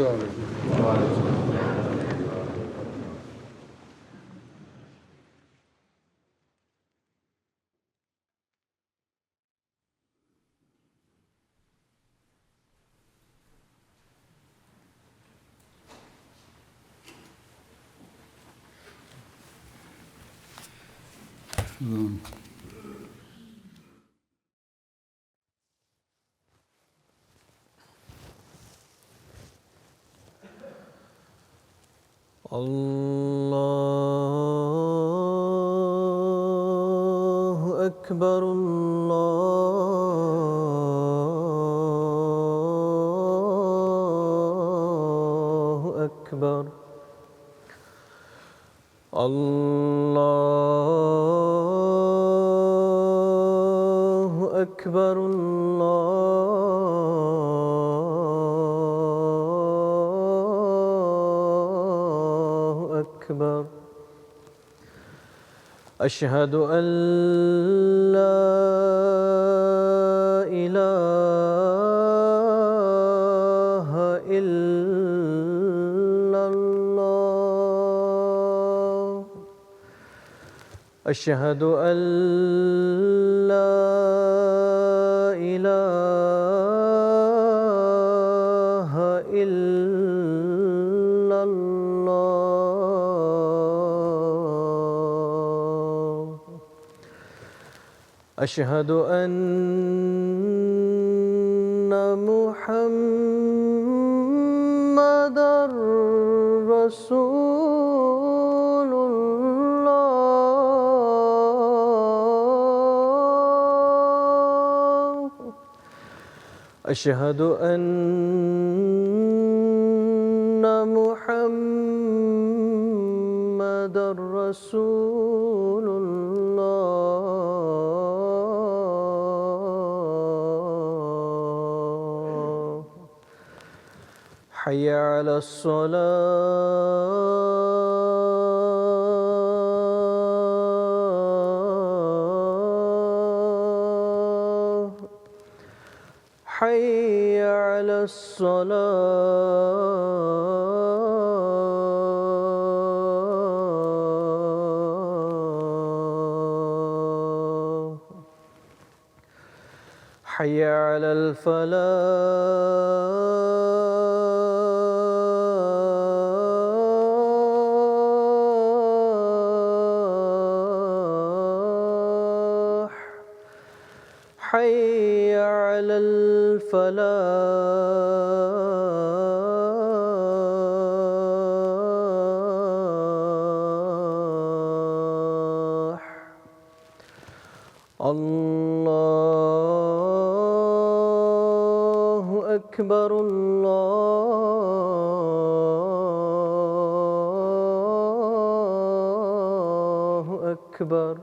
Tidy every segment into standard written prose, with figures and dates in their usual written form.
السلام عليكم. الله أكبر الله أكبر الله أكبر الله أكبر أشهد أن لا إله إلا الله أشهد أن لا إله إلا الله أشهد أن محمدًا رسول الله أشهد أن محمدًا رسول الله حي على الصلاة حي على الصلاة حي على الفلاح حي على الفلاح الله أكبر الله أكبر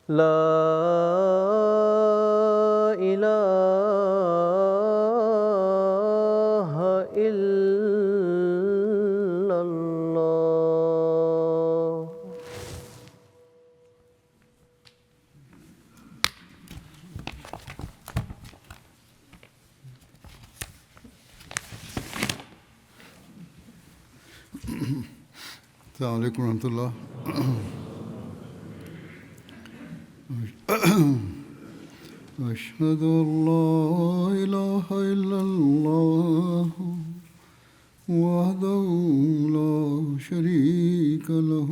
لا إله إلا الله السلام عليكم ورحمة الله. أشهد أن لا إله إلا الله وحده لا شريك له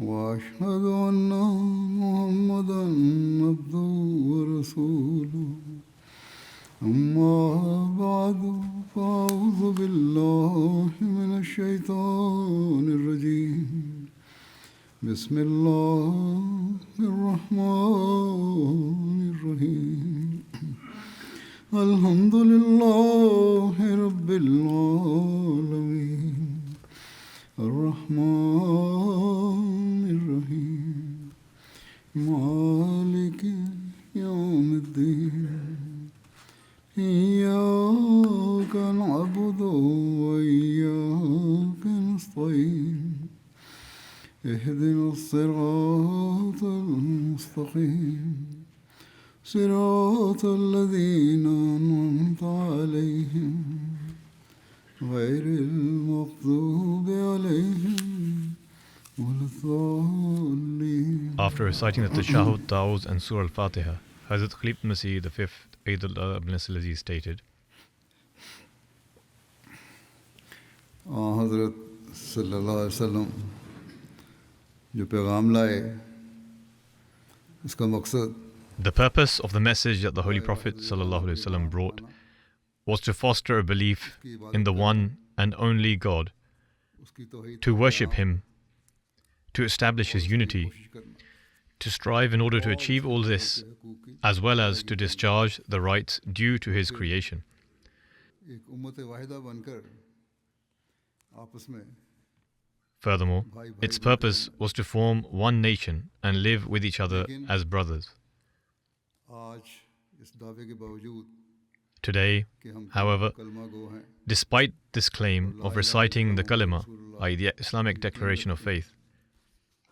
وأشهد أن محمدًا عبده ورسوله أما بعد فأعوذ بالله من الشيطان الرجيم بسم الله الرحمن الرحيم الحمد لله رب العالمين الرحمن الرحيم مالك يوم الدين إياك نعبد وإياك نستعين اهدنا الصراط المستقيم صراط الذين أنعمت عليهم غير المغضوب عليهم ولا الضالين. After reciting the Tashahhud, Ta'awuz and Surah Al-Fatiha, Hazrat Khalifa Masih the fifth, Aidullah ibn Aziz stated, हज़रत सल्लल्लाहु अलैहि वसल्लम जो पैगाम लाए इसका मकसद the purpose of the message that the Holy Prophet ﷺ brought was to foster a belief in the one and only God, उसकी तौहीद to worship Him, to establish His unity, to strive in order to achieve all this, as well as to discharge the rights due to His creation. एक उम्मत वाहिदा बनकर आपस में Furthermore, its purpose was to form one nation and live with each other as brothers. आज इस दावे के बावजूद Today, कि हम however, कलमा गो हैं despite this claim of reciting the kalima, i.e. the Islamic declaration of faith,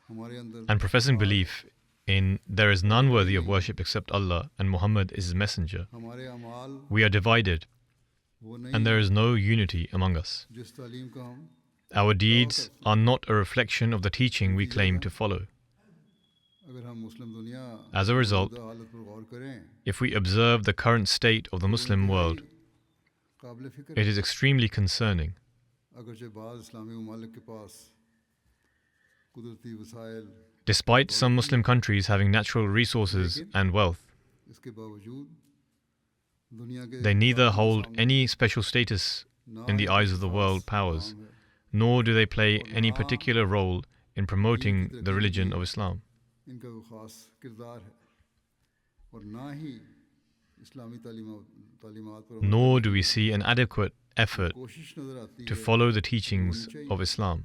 हमारे अंदर and professing belief in there is none worthy of worship except Allah and Muhammad is His messenger, हमारे अमाल we are divided वो नहीं and there is no unity among us. जिस तालीम का हम Our deeds are not a reflection of the teaching we claim to follow. अगर हम मुस्लिम दुनिया As a result, हालत पर गौर करें if we observe the current state of the Muslim world, काबिल फिक्र it is extremely concerning. अगरचे बाज़ इस्लामी ममालिक के पास कुदरती वसाइल Despite some Muslim countries having natural resources and wealth, इसके बावजूद दुनिया के they neither hold any special status in the eyes of the world powers, nor do they play any particular role in promoting the religion of Islam. इनका वो ख़ास किरदार है और ना ही इस्लामी तालीमात पर Nor do we see an adequate effort कोशिश नज़र आती to है follow the teachings of Islam.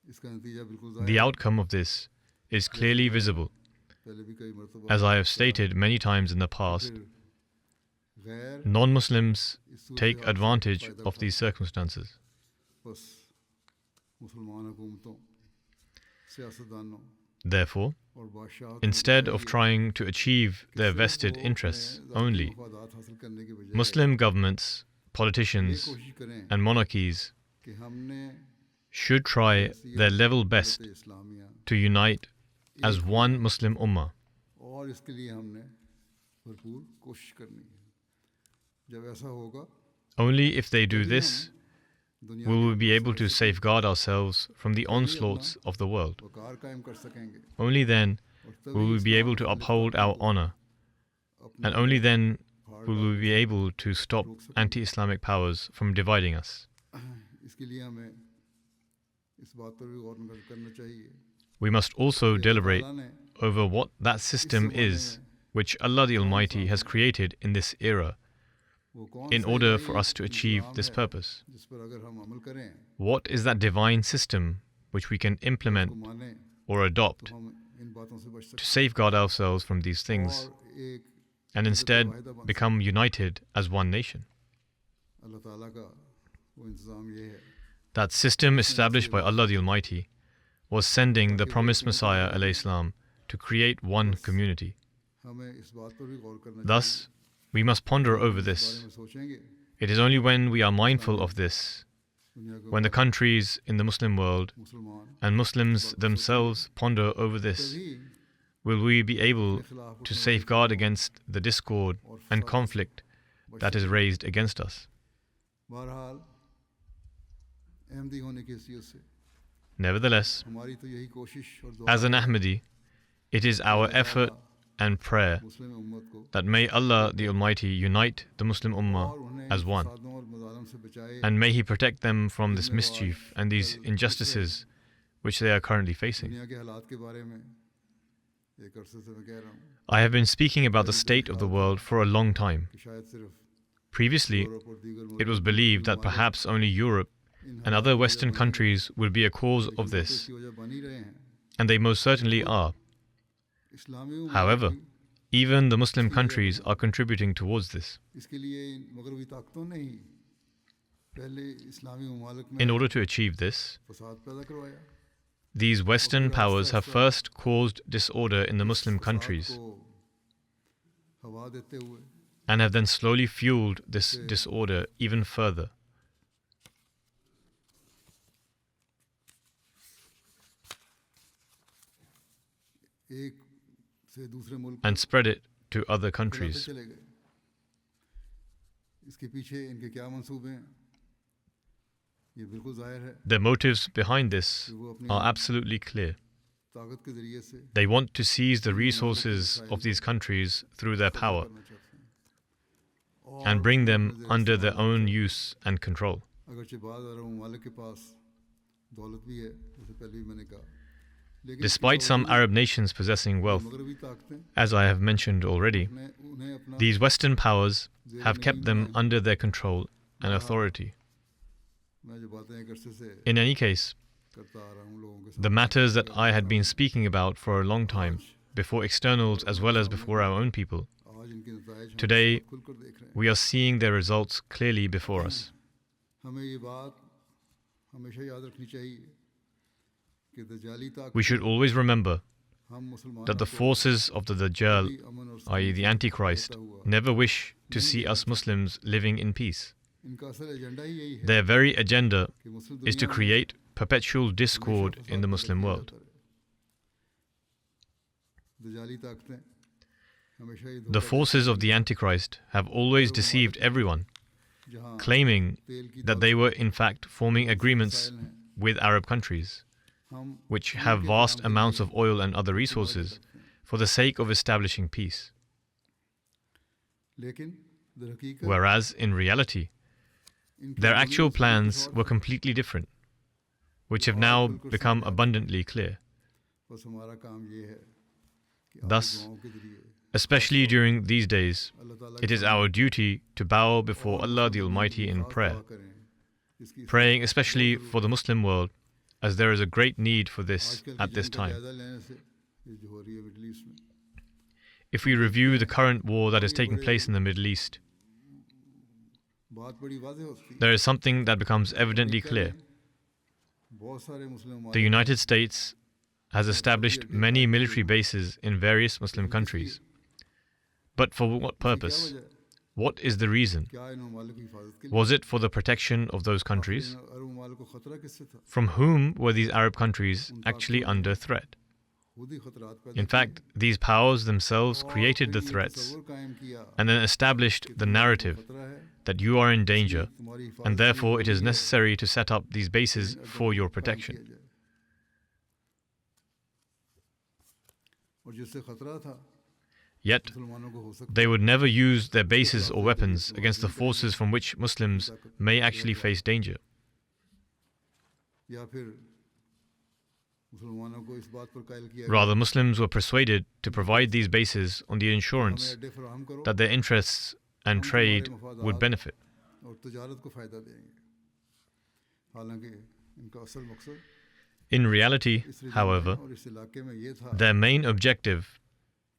इसका नतीजा बिल्कुल The ज़ाहिर outcome of this is clearly visible, पहले भी कई मरतबा as I have stated many times in the past. गैर Non-Muslims take advantage of these circumstances. बस मुसलमान हुकूमतों सियासतदानों Therefore, और बादशाह instead of trying to achieve their vested interests only, मफादात हासिल करने के बजाय Muslim governments, politicians, कोशिश करें and monarchies कि हमने should try their level best Islamia to unite as one Muslim ummah. और इसके लिए हमने भरपूर कोशिश करनी है जब ऐसा होगा Only if they do this दुनिया will we be able to safeguard ourselves from the onslaughts of the world. वकार कायम कर सकेंगे Only then और will we तभी be able to uphold our honor, and only then will we be able to stop anti-Islamic powers from dividing us. इसके लिए हमें इस बात पर भी गौर करना चाहिए We must also deliberate अल्लाह ने over what that system is which Allah the Almighty has created in this era वो कौन in सा order नई for us to achieve Nizam this है purpose. जिस पर अगर हम अमल करें What is that divine system which we can उसको implement माने or adopt तो हम इन बातों से बच to सकते safeguard ourselves from these हैं things और एक and instead become united as one nation? अल्लाह ताला का वो इंतज़ाम ये है That system established by Allah the Almighty was sending the promised Messiah alayhi salam to create one community. हमें इस बात पर भी गौर करना चाहिए Thus, we must ponder over इस this. बारे में सोचेंगे It is only when we are mindful of this, दुनिया के when the countries in the Muslim world मुसलमान and Muslims themselves ponder over this, तभी will we be able to safeguard against the discord and conflict that is raised against us. बहरहाल अहमदी होने की हैसियत से Nevertheless, हमारी तो यही कोशिश और दुआ as an Ahmadi, it is our effort and prayer मुस्लिम उम्मत को that may Allah the Almighty unite the Muslim और Ummah उन्हें as one, फसादों और मजालम से बचाए and may He protect them from this mischief and these injustices which they are currently facing. दुनिया के हालात के बारे में एक अरसे से मैं कह रहा हूँ I have been speaking about the state of the world for a long time. कि शायद सिर्फ Previously, यूरोप और दीगर it was believed that perhaps only Europe and other Western countries would be a cause of this, इसकी वजह बन ही रहे हैं and they most certainly are. इस्लामी उम्मत However, भी even the Muslim countries are contributing towards this. इसके लिए मगरबी ताकतों ने ही पहले इस्लामी ममालिक In में order to achieve this, फसाद पैदा करवाया these Western powers have first caused disorder in the Muslim फसाद countries, को हवा देते हुए and have then slowly fueled this disorder even further. एक से दूसरे मुल्क And spread it to other फैलाते countries. चले गए। इसके पीछे इनके क्या मंसूबे हैं ये बिल्कुल जाहिर है The motives behind this कि वो अपनी are absolutely clear. ताकत के जरिए से They want to seize the resources of these countries through their power करना चाहते हैं। and bring them under their own use and control. अगरचे बाद अरब ममालिक के पास दौलत भी है जैसे पहले भी मैंने कहा लेकिन Despite some Arab nations possessing wealth, मगरबी ताकतें as I have mentioned already, उन्हें अपना these Western powers have kept them under their control and authority. मैं जो बातें एक अरसे से In any case, करता आ रहा हूँ लोगों के the साथ matters that I had been speaking about for a long time, before externals as well as before our own people, आज इनके नताइज हम today खुलकर देख रहे हैं। we are seeing their results clearly before us. हमें ये बात हमेशा याद रखनी चाहिए कि दजाली We should always remember हम मुसलमानों that the को forces of the Dajjal, कभी अमन और i.e., the शांति Antichrist, देता हुआ never wish to see us Muslims living in peace. इनका असल एजेंडा ही यही है Their very agenda कि मुस्लिम is to दुनिया में create perpetual हमेशा discord in the फसाद Muslim पैदा world. किया जाता रहे। दजाली ताकतें हमेशा ही The धोखा forces of the Antichrist have always deceived everyone, देती हैं। जहाँ claiming तेल की that they were in fact forming agreements वसाइल हैं, with Arab countries, हम which उन्हीं have के vast नाम के amounts लिए of oil and other वादे resources, करते हैं। for the sake of establishing peace. लेकिन दरहकीकत Whereas, in reality, इनकी their अमली actual मंसूबे कुछ plans और were थे। completely different, which have now become abundantly clear. बस हमारा काम ये है कि Thus, आपकी दुआओं के जरिए Especially during these days, अल्लाह ताला it के is our duty to bow before Allah the Almighty in खास prayer, दुआ करें, जिसकी praying especially for the Muslim world, as there is a great need for this आजकल की at this जंग का time. जायजा लेने से ये जो हो रही है मिडिल ईस्ट में If we review the current war that is taking place in the Middle East, बात बड़ी वाज़ेह होती है। there is something that becomes evidently clear. बहुत सारे मुस्लिम The United States has established many military bases in various Muslim countries. But for what purpose? What is the reason? क्या इन ममालिक की हिफाजत के लिए Was it for the protection of those countries? इन अरब ममालिक को खतरा किससे था? From whom were these Arab countries actually under threat? खुद ही खतरात पैदा In किए fact, these powers themselves और created the फिर ये threats तस्वुर कायम किया and then established the narrative खतरा है, that you are in danger, तुम्हारी हिफाजत and के लिए therefore it is जरूरी है necessary to set up these bases कि for your कायम protection. किया जाए। और जिससे खतरा था Yet, मुसलमानों को हो सकता they would never use their bases or weapons against the forces from which Muslims may actually face danger. या फिर मुसलमानों को इस बात पर कायल किया Rather, Muslims were persuaded to provide these bases on the हमें assurance अड्डे फराहम करो that their interests and trade would benefit. और तजारत को फ़ायदा देंगे हालांकि इनका असल मकसद In reality, इस रीजन में however, और इस इलाके में ये था their main objective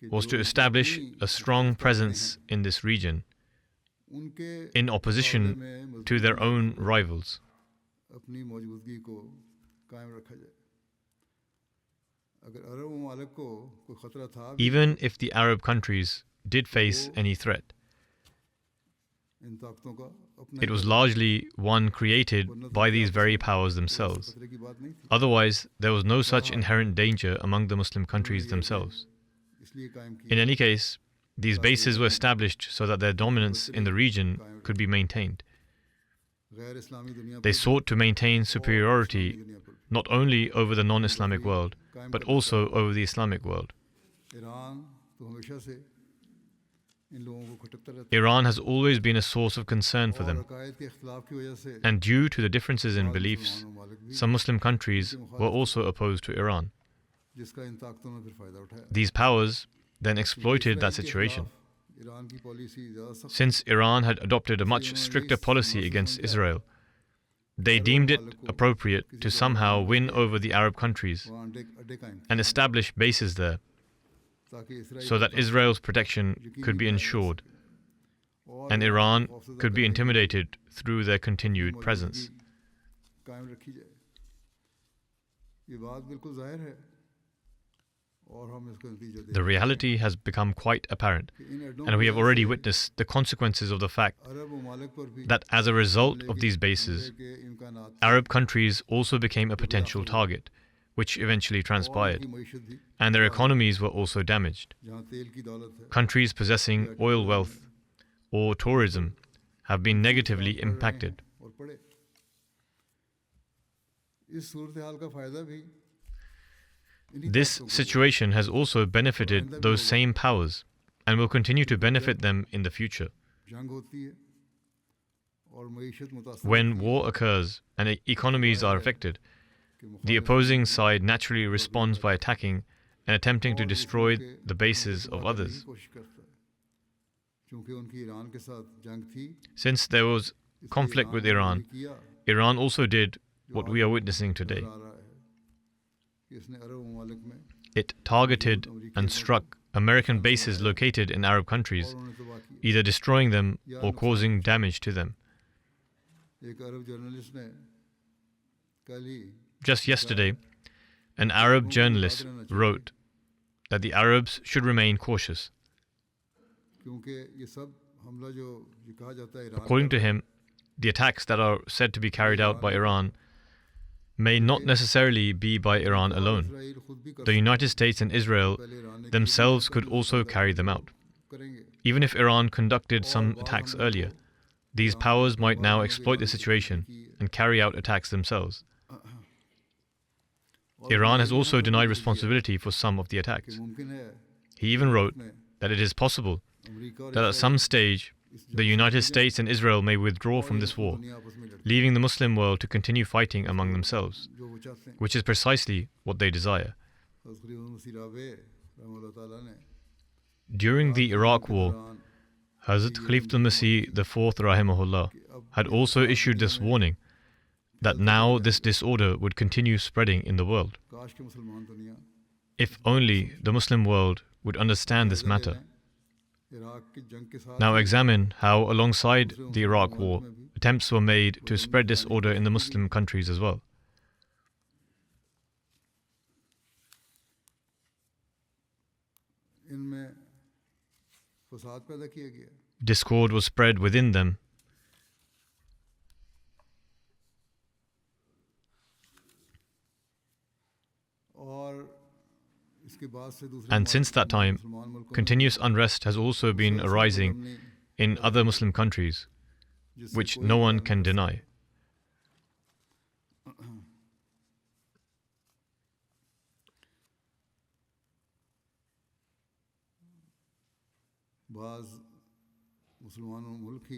कि was जो to लोग establish अपनी a strong हिफाजत करते presence हैं, in this region उनके in मुकाबले opposition में to their मजबूती own को, rivals. अपनी मौजूदगी को कायम रखा जाए अगर अरब ममालिक को कोई खतरा था भी, Even if the Arab countries did face any threat, इन ताकतों का अपना it ही was खतरा largely one created वरना तो by क्या these very किसी powers को themselves. खतरे की बात नहीं थी Otherwise, there was no such inherent danger among the Muslim countries themselves. इसलिए कायम In किया any case, these bases were established so that their dominance in the region could be maintained. गैर इस्लामी दुनिया They पर sought to maintain Islami superiority दुनिया पर not only over the non-Islamic world, but also over the Islamic world. Iran तो हमेशा से इन लोगों को खटकता रहता है Iran has always been a source of concern for और them, अकायद के इख्तिलाफ की वजह से and due to the differences in बाद beliefs, मुसलमान ममालिक भी some Muslim countries were also opposed to Iran. जिसका इन ताकतों ने फिर फायदा उठाया These powers then exploited that Israel के situation. खिलाफ ईरान की पॉलिसी ज़्यादा सख्त Since Iran had adopted a much stricter policy against Israel, they deemed it appropriate to somehow win over the Arab countries वहाँ अड्डे कायम and establish bases there किए ताकि Israel so that Israel's protection could be ensured और and Iran खौफजदा could be करने की intimidated through their continued मौजूदगी presence. कायम रखी जाए ये बात बिल्कुल जाहिर है और हम इसका नतीजा देख The reality has become quite apparent, and we have already witnessed the consequences of the fact अरब ममालिक पर भी that as a result of these bases, के इम्कानात Arab countries also became a potential target, which eventually की transpired, मईशत भी and their economies were also damaged. जहाँ तेल की दौलत है Countries possessing oil wealth or tourism have been negatively impacted. और पड़े इस सूरत हाल का फायदा भी इन्हीं This ताकतों को situation has also benefited those same powers and will continue to benefit them in the future. जंग होती है और मईशत मुतासर When होती है war occurs and economies are affected, कि the opposing side naturally responds by attacking and attempting to destroy the bases of others. कोशिश करता है क्योंकि उनकी ईरान के साथ जंग थी Since there was conflict with Iran, किया Iran also did what we are witnessing today. नजर आ रहा है कि इसने अरब ममालिक में It targeted and struck American bases located in Arab countries, और उन्हें तबाह किया either destroying them or causing damage to them. एक अरब जर्नलिस्ट ने कल ही Just yesterday, an Arab journalist wrote that the Arabs should remain cautious. क्योंकि ये सब हमला जो ये कहा जाता है Iran According to him, the attacks that are said to be carried out by Iran may not necessarily be by Iran alone. Israel खुद भी कर The United States and Israel पहले ईरान ने themselves could also carry them out. करेंगे Even if Iran conducted some attacks earlier, these powers might now exploit the situation and carry out attacks themselves. Iran has also denied responsibility for some of the कि attacks. मुमकिन है He even wrote that it is possible America और that at some stage the United States and Israel may withdraw from this war, दुनिया आपस में लड़ती leaving the Muslim world to continue fighting among themselves, जो वो चाहते हैं which is precisely what they desire. हज़रत खलीफा मसीह राबे रहमतुल्लाह ताला ने During the Iraq War, दौरान Hazrat Khalifat al-Masih IV rahimahullah had also issued this warning that now this disorder would continue spreading in the world. काश के मुसलमान दुनिया If only the Muslim world would understand this matter. Iraq की जंग के साथ Now examine how alongside the Iraq War, attempts were made to spread disorder in the Muslim countries as well. इनमें फसाद पैदा किया गया Discord was spread within them, और इसके बाद से दूसरे and since that time, मुसलमान मुल्कों में continuous unrest has also been arising in other Muslim countries, जिससे which कोई no one कारण can deny. बाज मुसलमान मुल्क ही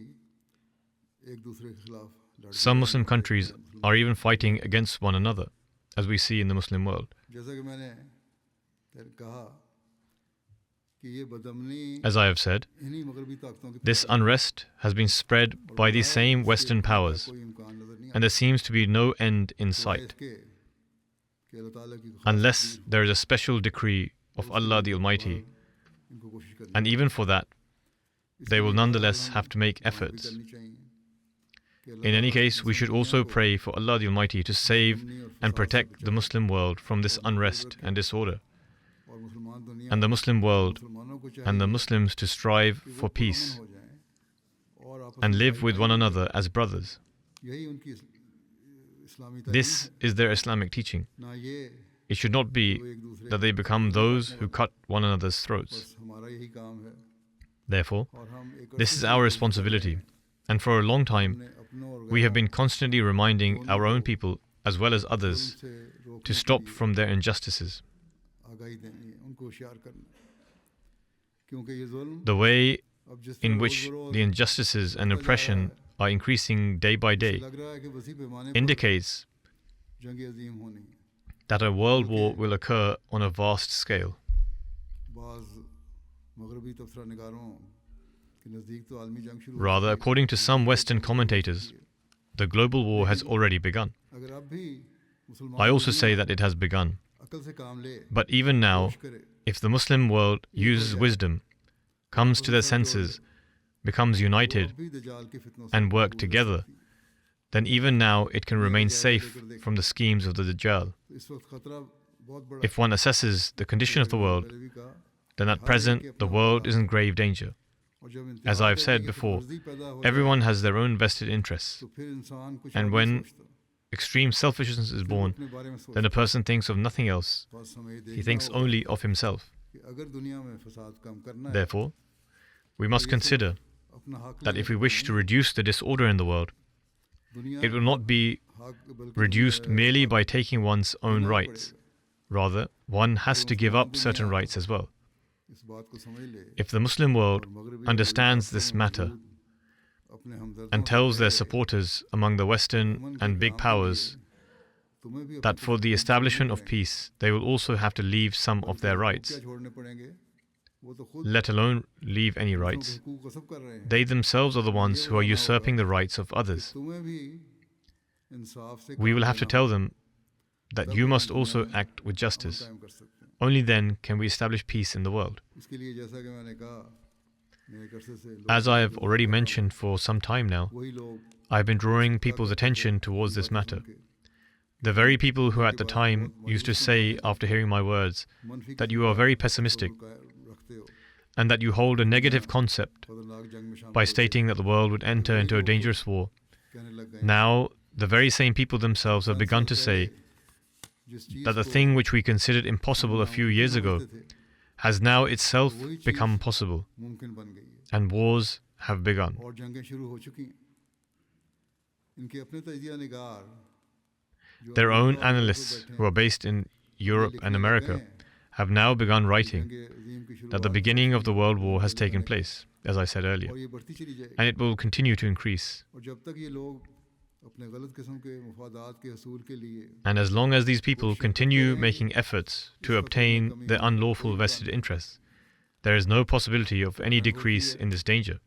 एक दूसरे के खिलाफ लड़ Some Muslim countries are even fighting against one another, as we see in the Muslim world. जैसा कि मैंने पहले कहा कि ये बदमनी As I have said, इन्हीं मगरबी ताकतों की this unrest has been spread by these same Western powers, कोई इम्कान नजर नहीं and there seems to be no end in आता sight, इसके कि अल्लाह ताला की खास unless there is a special decree of Allah the Almighty, इनको कोशिश करनी and even for that, they will nonetheless have to make efforts. करनी चाहिए कि In any case, we should also pray for Allah the Almighty to save and protect the Muslim world from this unrest and disorder, और मुसलमान दुनिया and the Muslim world मुसलमानों को चाहिए and the Muslims to strive कि वो for peace पुरअमन हो जाएं और आपस and में live with one another as brothers. यही उनकी इस्लामी तालीम This is their Islamic teaching. ना ये It should not be वो एक दूसरे that they become those who cut one another's throats. बस हमारा यही काम है Therefore, और हम एक this is our responsibility, and for a long time, अपनों और we have been constantly reminding our own people as well as others से रोकने to stop from their injustices. आगाही देनी है उनको होशियार करना क्योंकि ये जुल्म The way अब जिस in तरह which रोज़-बरोज़ the injustices and oppression are increasing day by day लग रहा है कि वसी पैमाने पर indicates जंग अजीम होनी है that a world war will occur on a vast scale. बाज़ मगरबी तबसरा निगारों के नज़दीक तो आलमी जंग शुरू हो Rather, चुकी है। according to some Western commentators, the global war has already begun. अगर अब भी मुसलमान I also say that it has begun. अकल से काम ले But even now, कोशिश करे if the Muslim world uses wisdom, comes to their senses, becomes united, अब भी दजाल के फितनों से and work काबू कर together, सकती है। then even now it can remain safe from the schemes of the Dajjal. तो इस वक्त खतरा If one assesses the condition of the world, then at present the world is in grave danger. As I have said before, everyone has their own vested interests, and when extreme selfishness is born, then a person thinks of nothing else. He thinks only of himself. Therefore, we must consider that if we wish to reduce the disorder in the world, it will not be reduced merely by taking one's own rights. Rather, one has to give up certain rights as well. If the Muslim world understands this matter and tells their supporters among the Western and big powers that for the establishment of peace they will also have to leave some of their rights, let alone leave any rights, they themselves are the ones who are usurping the rights of others. We will have to tell them that you must also act with justice. Only then can we establish peace in the world. As I have already mentioned for some time now, I have been drawing people's attention towards this matter. The very people who at the time used to say, after hearing my words, that you are very pessimistic and that you hold a negative concept by stating that the world would enter into a dangerous war, now the very same people themselves have begun to say that the thing which we considered impossible a few years ago has now itself become possible, and wars have begun. Their own analysts, who are based in Europe and America, have now begun writing that the beginning of the World War has taken place, as I said earlier, and it will continue to increase. And as long as these people continue making efforts to obtain their unlawful vested interests, there is no possibility of any decrease in this danger.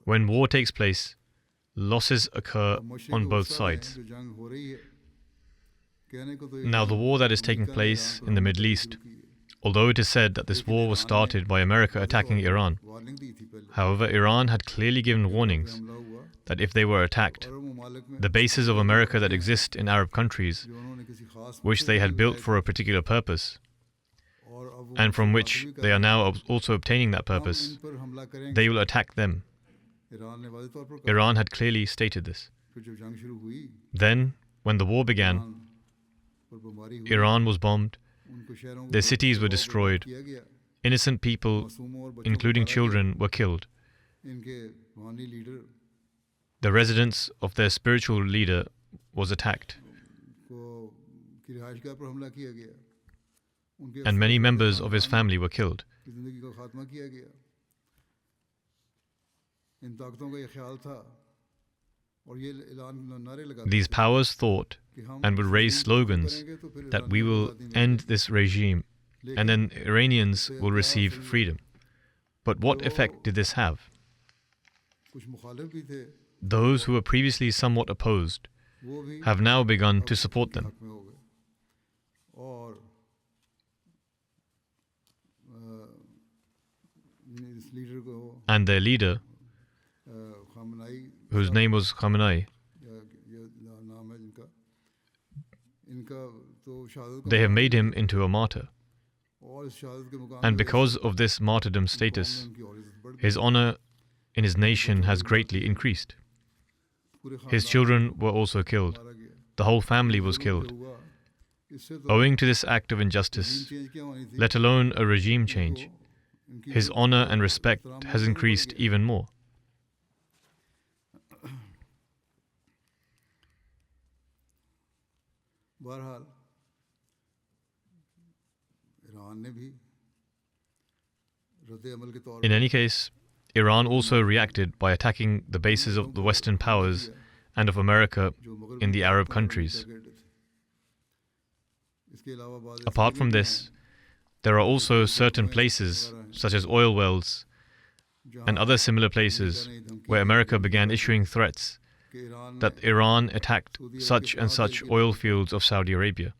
When war takes place, losses occur on both sides. Now, the war that is taking place in the Middle East, although it is said that this war was started by America attacking Iran, however, Iran had clearly given warnings that if they were attacked, the bases of America that exist in Arab countries, which they had built for a particular purpose, and from which they are now also obtaining that purpose, they will attack them. Iran had clearly stated this. Then, when the war began, Iran was bombed, their cities were destroyed, innocent people, including children, were killed. The residence of their spiritual leader was attacked, and many members of his family were killed. These powers thought and would raise slogans that we will end this regime and then Iranians will receive freedom. But what effect did this have? Those who were previously somewhat opposed have now begun to support them. And their leader, whose name was Khamenei, they have made him into a martyr. And because of this martyrdom status, his honor in his nation has greatly increased. His children were also killed. The whole family was killed. Owing to this act of injustice, let alone a regime change, his honor and respect has increased even more. In any case, Iran also reacted by attacking the bases of the Western powers and of America in the Arab countries. Apart from this, there are also certain places, such as oil wells and other similar places, where America began issuing threats that Iran attacked such and such oil fields of Saudi Arabia.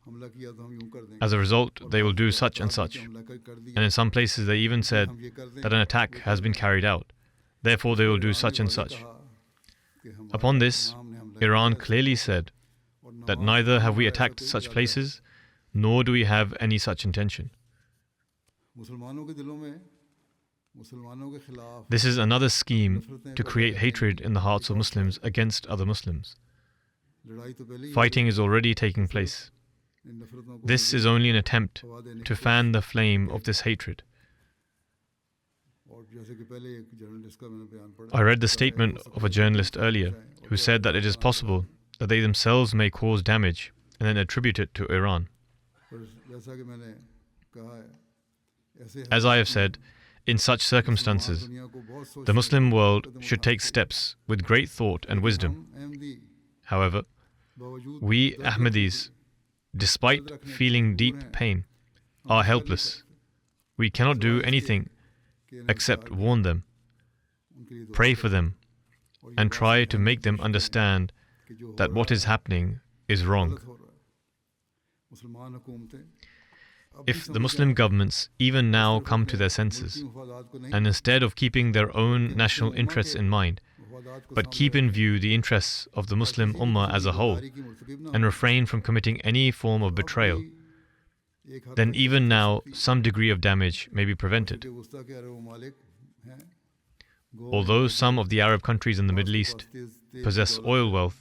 As a result, they will do such and such. And in some places they even said that an attack has been carried out. Therefore they will do such and such. Upon this, Iran clearly said that neither have we attacked such places, nor do we have any such intention. मुसलमानों के दिलों में मुसलमानों के खिलाफ This is another scheme to create hatred in the hearts of Muslims against other Muslims. लड़ाई तो पहले ही Fighting is already taking place. इन नफरतों को This is only an attempt to fan the flame of this hatred. और जैसे कि पहले एक journalist का मैंने बयान पढ़ा I read the statement of a journalist earlier who said that it is possible that they themselves may cause damage and then attribute it to Iran. और जैसा कि मैंने कहा है ऐसे As I have said, in such circumstances, दुनिया को बहुत सोच the Muslim world should take steps with great thought and wisdom. Ahmadi However, बावजूद we Ahmadis, despite feeling deep pain, are helpless. We cannot do anything except warn them, उनके लिए दुआ pray for them, and try to make them understand कि जो that what is happening is wrong. गलत हो रहा है मुसलमान हुकूमतें अब If the Muslim governments even now come to their senses, मफादात को नहीं and instead of keeping their own national interests in mind, मफादात को but keep in view the interests of the Muslim Ummah as a whole, की मुर्तकिब ना and refrain from committing any form of betrayal, एक हद then even now some degree of damage may be prevented. के उस्ता के अरब ममालिक हैं Although some of the Arab countries in the Middle East possess oil wealth,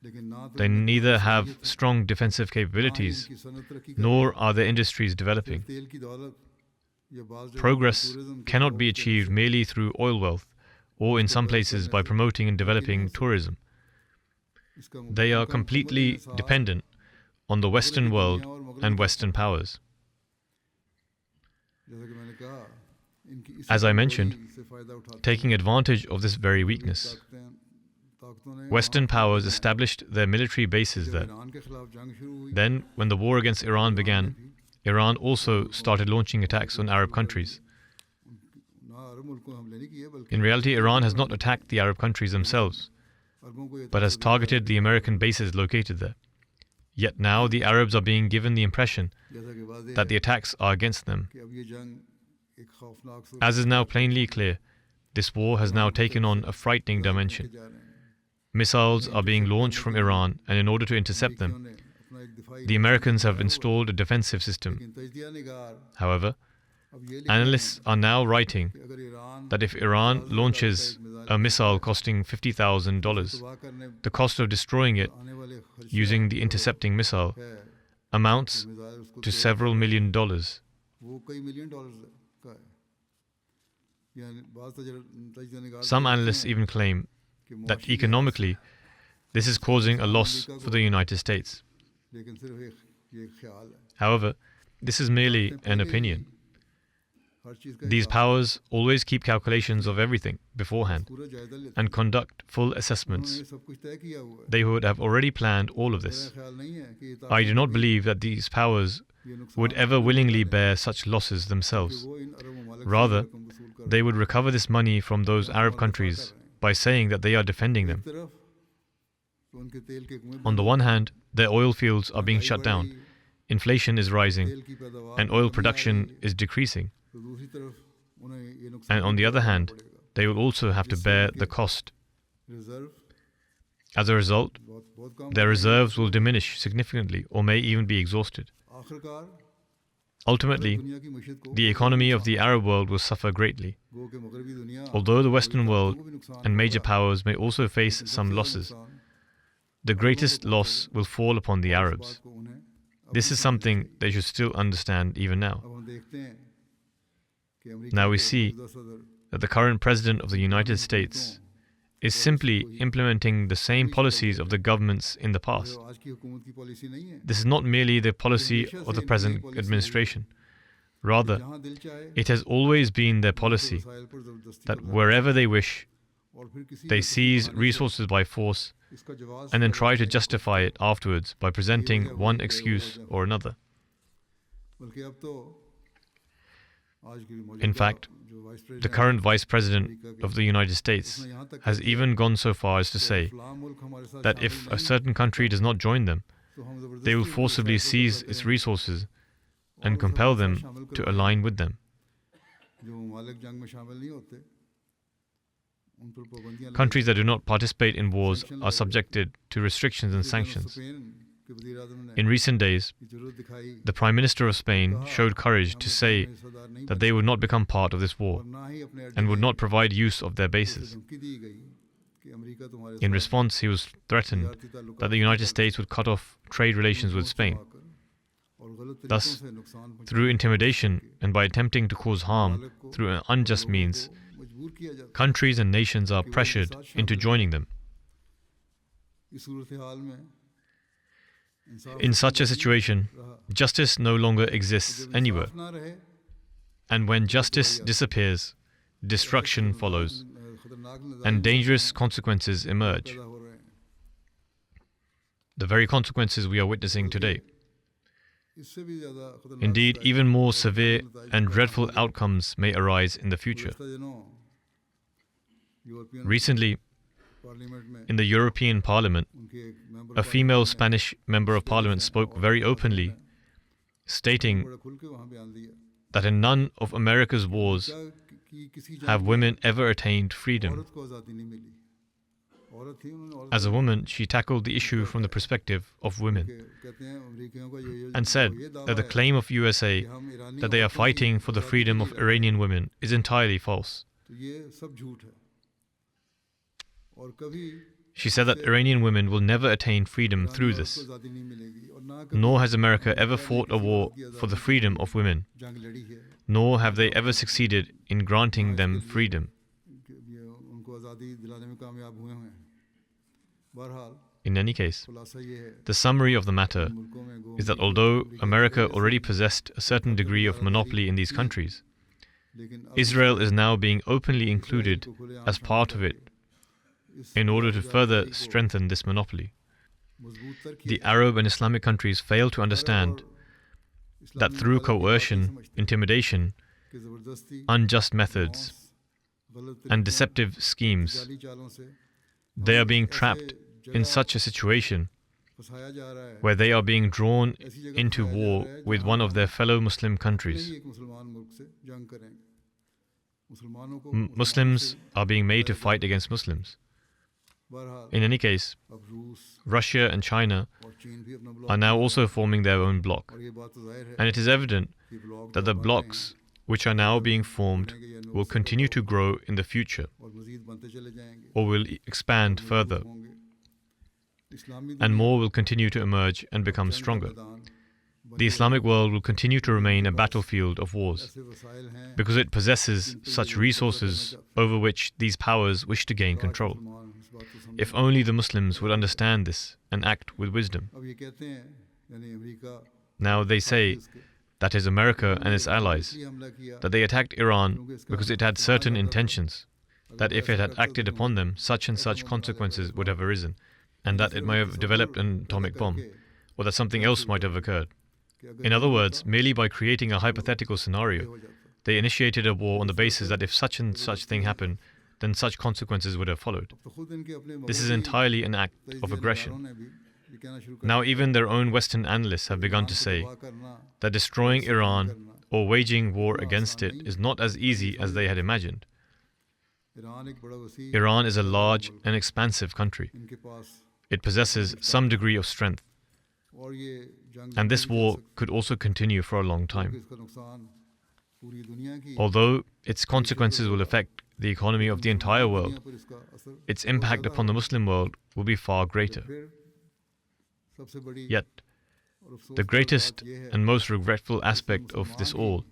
लेकिन ना तो they neither have strong defensive capabilities की सनत तरक्की nor are their industries developing. तेल की दौलत या बाज़ जगह Progress cannot be achieved merely through oil wealth or in some places by promoting and developing tourism. इसका They are completely dependent on the Western world and Western powers. जैसा कि मैंने कहा इनकी इसी As I mentioned, कमजोरी से फायदा उठाते taking advantage of this very weakness, ताकतों ने Western powers established their military bases there. Iran के खिलाफ जंग शुरू हुई Then, when the war against Iran began, Iran also started launching attacks on Arab countries. ना अरब मुल्क को हमले नहीं किए बल्कि In reality, Iran has not attacked the Arab countries themselves, अरबों को ये but has targeted the American bases located there. Yet now the Arabs are being given the impression जैसा कि वादे that the attacks are against them. कि अब ये जंग एक खौफनाक सूरत As is now plainly clear, this war has now taken on a frightening dimension. जा रहे हैं Missiles are being launched from Iran, and in order to intercept them, उन्होंने अपना एक दिफाई the Americans have installed a defensive system. लेकिन तजदिया निगार However, अब ये लिखते analysts are now writing हैं कि अगर Iran that if Iran launches a missile costing $50,000, तबाह करने the cost of destroying it आने वाले खर्चे using the intercepting missile है amounts मिसाइल उसको to several $million. वो कई मिलियन डॉलर का है यानी बाज़ तजदिया निगार Some analysts even claim कि that मुआशी economically, this is causing a loss for the United States. लेकिन सिर्फ एक ये एक ख्याल है However, this is merely an opinion. हर चीज़ का These powers always keep calculations of everything beforehand पूरा जायजा लेते and conduct full हैं assessments. उन्होंने सब कुछ तय किया हुआ है They would have already planned all of मेरा this. ख्याल नहीं है कि ये I do not believe that these powers ये नुकसान would ever willingly bear such losses themselves. वो इन अरब ममालिक से Rather, रकम वसूल कर they would recover this money from those Arab countries by saying that they are defending them. एक तरफ तो उनके तेल के कुएं On the one hand, their oil fields are being shut down, inflation is rising, तेल की पैदावार and oil production is decreasing. तो दूसरी तरफ उन्हें ये नुकसान And on the other hand, पड़ेगा they will also have to bear the cost. Reserve As a result, बहुत बहुत कम their reserves will diminish significantly or may even be exhausted. आखिरकार Ultimately, दुनिया की मईशत को the economy of the Arab world will suffer greatly. गो के मगरबी दुनिया Although the Western world को भी नुकसान and major होगा, powers may also face लेकिन some सबसे बड़ा losses, नुकसान the greatest loss will fall upon the इस Arabs. बात को उन्हें अब This भी is समझना something चाहिए। they should still understand even now. अब हम देखते हैं कि अमेरिका Now we के see मौजूदा सदर That the current president of the United States is simply implementing the same policies of the governments in the past. जो आज की हुकूमत की पॉलिसी नहीं है This is not merely the policy of the present administration. Rather, जहां दिल चाहे it has always been their policy वसाइल पर जबरदस्ती that करना wherever they wish, और फिर किसी they भी seize बहाने से resources by force इसका जवाब and then try to करने की justify it afterwards by presenting one excuse or another. बल्कि अब तो आज की मौजूदा In fact, जो vice the president current vice president of the United States उसने यहाँ तक has even gone so far as to say फलां मुल्क हमारे साथ that शामिल if a नहीं, certain country does not join them, तो हम जबरदस्ती they will उनके forcibly वसाइल को seize कब्जा its करेंगे resources और and उसे compel हमारे them साथ शामिल to करवाएंगे। align with them. जो ममालिक जंग में शामिल नहीं होते उन पर पाबंदियां Countries that do not participate in wars are subjected to restrictions and लगाई। sanctions. स्पेन कि वज़ीर आज़म ने In recent days, ये ज़रूरत दिखाई the Prime Minister of Spain showed courage to say that they would not become part of this war और ना ही अपने अड्डे and would में not provide use of their उसे bases. धमकी दी गई कि अमेरिका तुम्हारे In साथ response, he was threatened तजारती ताल्लुकात that the United States would cut off trade relations with Spain. और गलत तरीकों Thus, से नुकसान पहुंचाने through intimidation and by attempting to cause harm through unjust means, को मजबूर किया जाता countries and nations are pressured into joining them. है। इस सूरत हाल में इंसाफ In such a situation, justice no longer exists जब anywhere, इंसाफ ना रहे and when justice disappears, destruction follows, खतरनाक नज़ारे and dangerous consequences emerge. पैदा हो रहे हैं। The very consequences we are witnessing today. इससे भी ज़्यादा खतरनाक Indeed, नतीजे even more severe and dreadful outcomes may arise in the future. गुज़श्ता दिनों यूरोपियन Recently, पार्लियामेंट में in the European Parliament, उनके एक member a female Spanish member of parliament spoke very openly, stating बड़ा खुल के वहाँ बयान दिया that in none of America's wars कि किसी have women ever attained freedom. औरत को आज़ादी नहीं मिली। औरत थी उन्होंने औरत As a woman, she tackled the issue from the perspective of women के कहते हैं अमेरिकियों का ये and said ये दावा that the है claim of USA कि हम ईरानी that they are औरतों की fighting for the आज़ादी freedom के of लिए Iranian women is entirely false. तो ये सब झूठ है। और कभी She said that Iranian women will never attain freedom Irani through औरत को this, आज़ादी नहीं मिलेगी और ना कभी nor has America ever fought a war for the freedom of women, जंग लड़ी है nor have they ever succeeded in granting them freedom. कि ये उनको आज़ादी दिलाने में कामयाब हुए हैं। बहरहाल In any case, खुलासा ये है the summary of the matter मुल्कों में गो is that although America already possessed a certain degree of monopoly in these countries, लेकिन अब Israel is now being openly included as part of it इस in order to further strengthen this monopoly. मजबूत तर किया The Arab and Islamic countries fail to understand that through coercion, intimidation, कि ज़बरदस्ती unjust methods, गलत and deceptive schemes, जाली चालों से they are being trapped in such a situation फंसाया जा रहा है where they are being drawn into war with one of their fellow Muslim नहीं countries. एक मुसलमान मुल्क से जंग करेंगे मुसलमानों को Muslims are being made to fight against Muslims. बहरहाल In any case, अब रूस Russia and China और चीन भी अपना block are now also forming their own bloc, और ये बात तो जाहिर है and it is evident कि block that the blocs which are now being formed will continue to grow in the future और मजीद बनते चले जाएंगे or will expand further, होंगे इस्लामी and more will continue to emerge and become stronger. मैदान The Islamic world will continue to remain a battlefield of wars ऐसे वसाइल हैं because it possesses such resources over which these powers wish to gain control. मुसलमान इस बात को समझ If only the Muslims would understand this and act with wisdom. अब ये कहते हैं यानी America Now they say, that is America and its allies, इसलिए हमला किया that they attacked Iran because it had certain intentions, that if it had acted upon them, such and such consequences would have arisen, and that it may have developed an atomic bomb, or that something else might have occurred. कि अगर In other words, merely by creating a hypothetical scenario, हो जाता they initiated a war on the basis that if such and such thing happened, then such consequences would have followed. तो खुद इनके अपने This is मगरबी entirely an act तजज़िया of नगारों aggression. ने भी ये कहना शुरू कर Now दिया even their own Western analysts have begun to Iran को say तबाह करना that destroying Iran or waging war against it is not as easy as they had imagined. Iran एक बड़ा वसी Iran is a large and expansive country. इनके पास It possesses some degree of strength, और ये जंग and this नहीं war कर could also continue for a long सकती, time. क्योंकि इसका नुकसान पूरी दुनिया की Although its consequences will affect the economy of the entire दुनिया world, पर इसका असर its impact upon the Muslim world will be far greater. फिर सबसे बड़ी Yet, और अफसोस the की greatest बात ये है and most regretful aspect of this all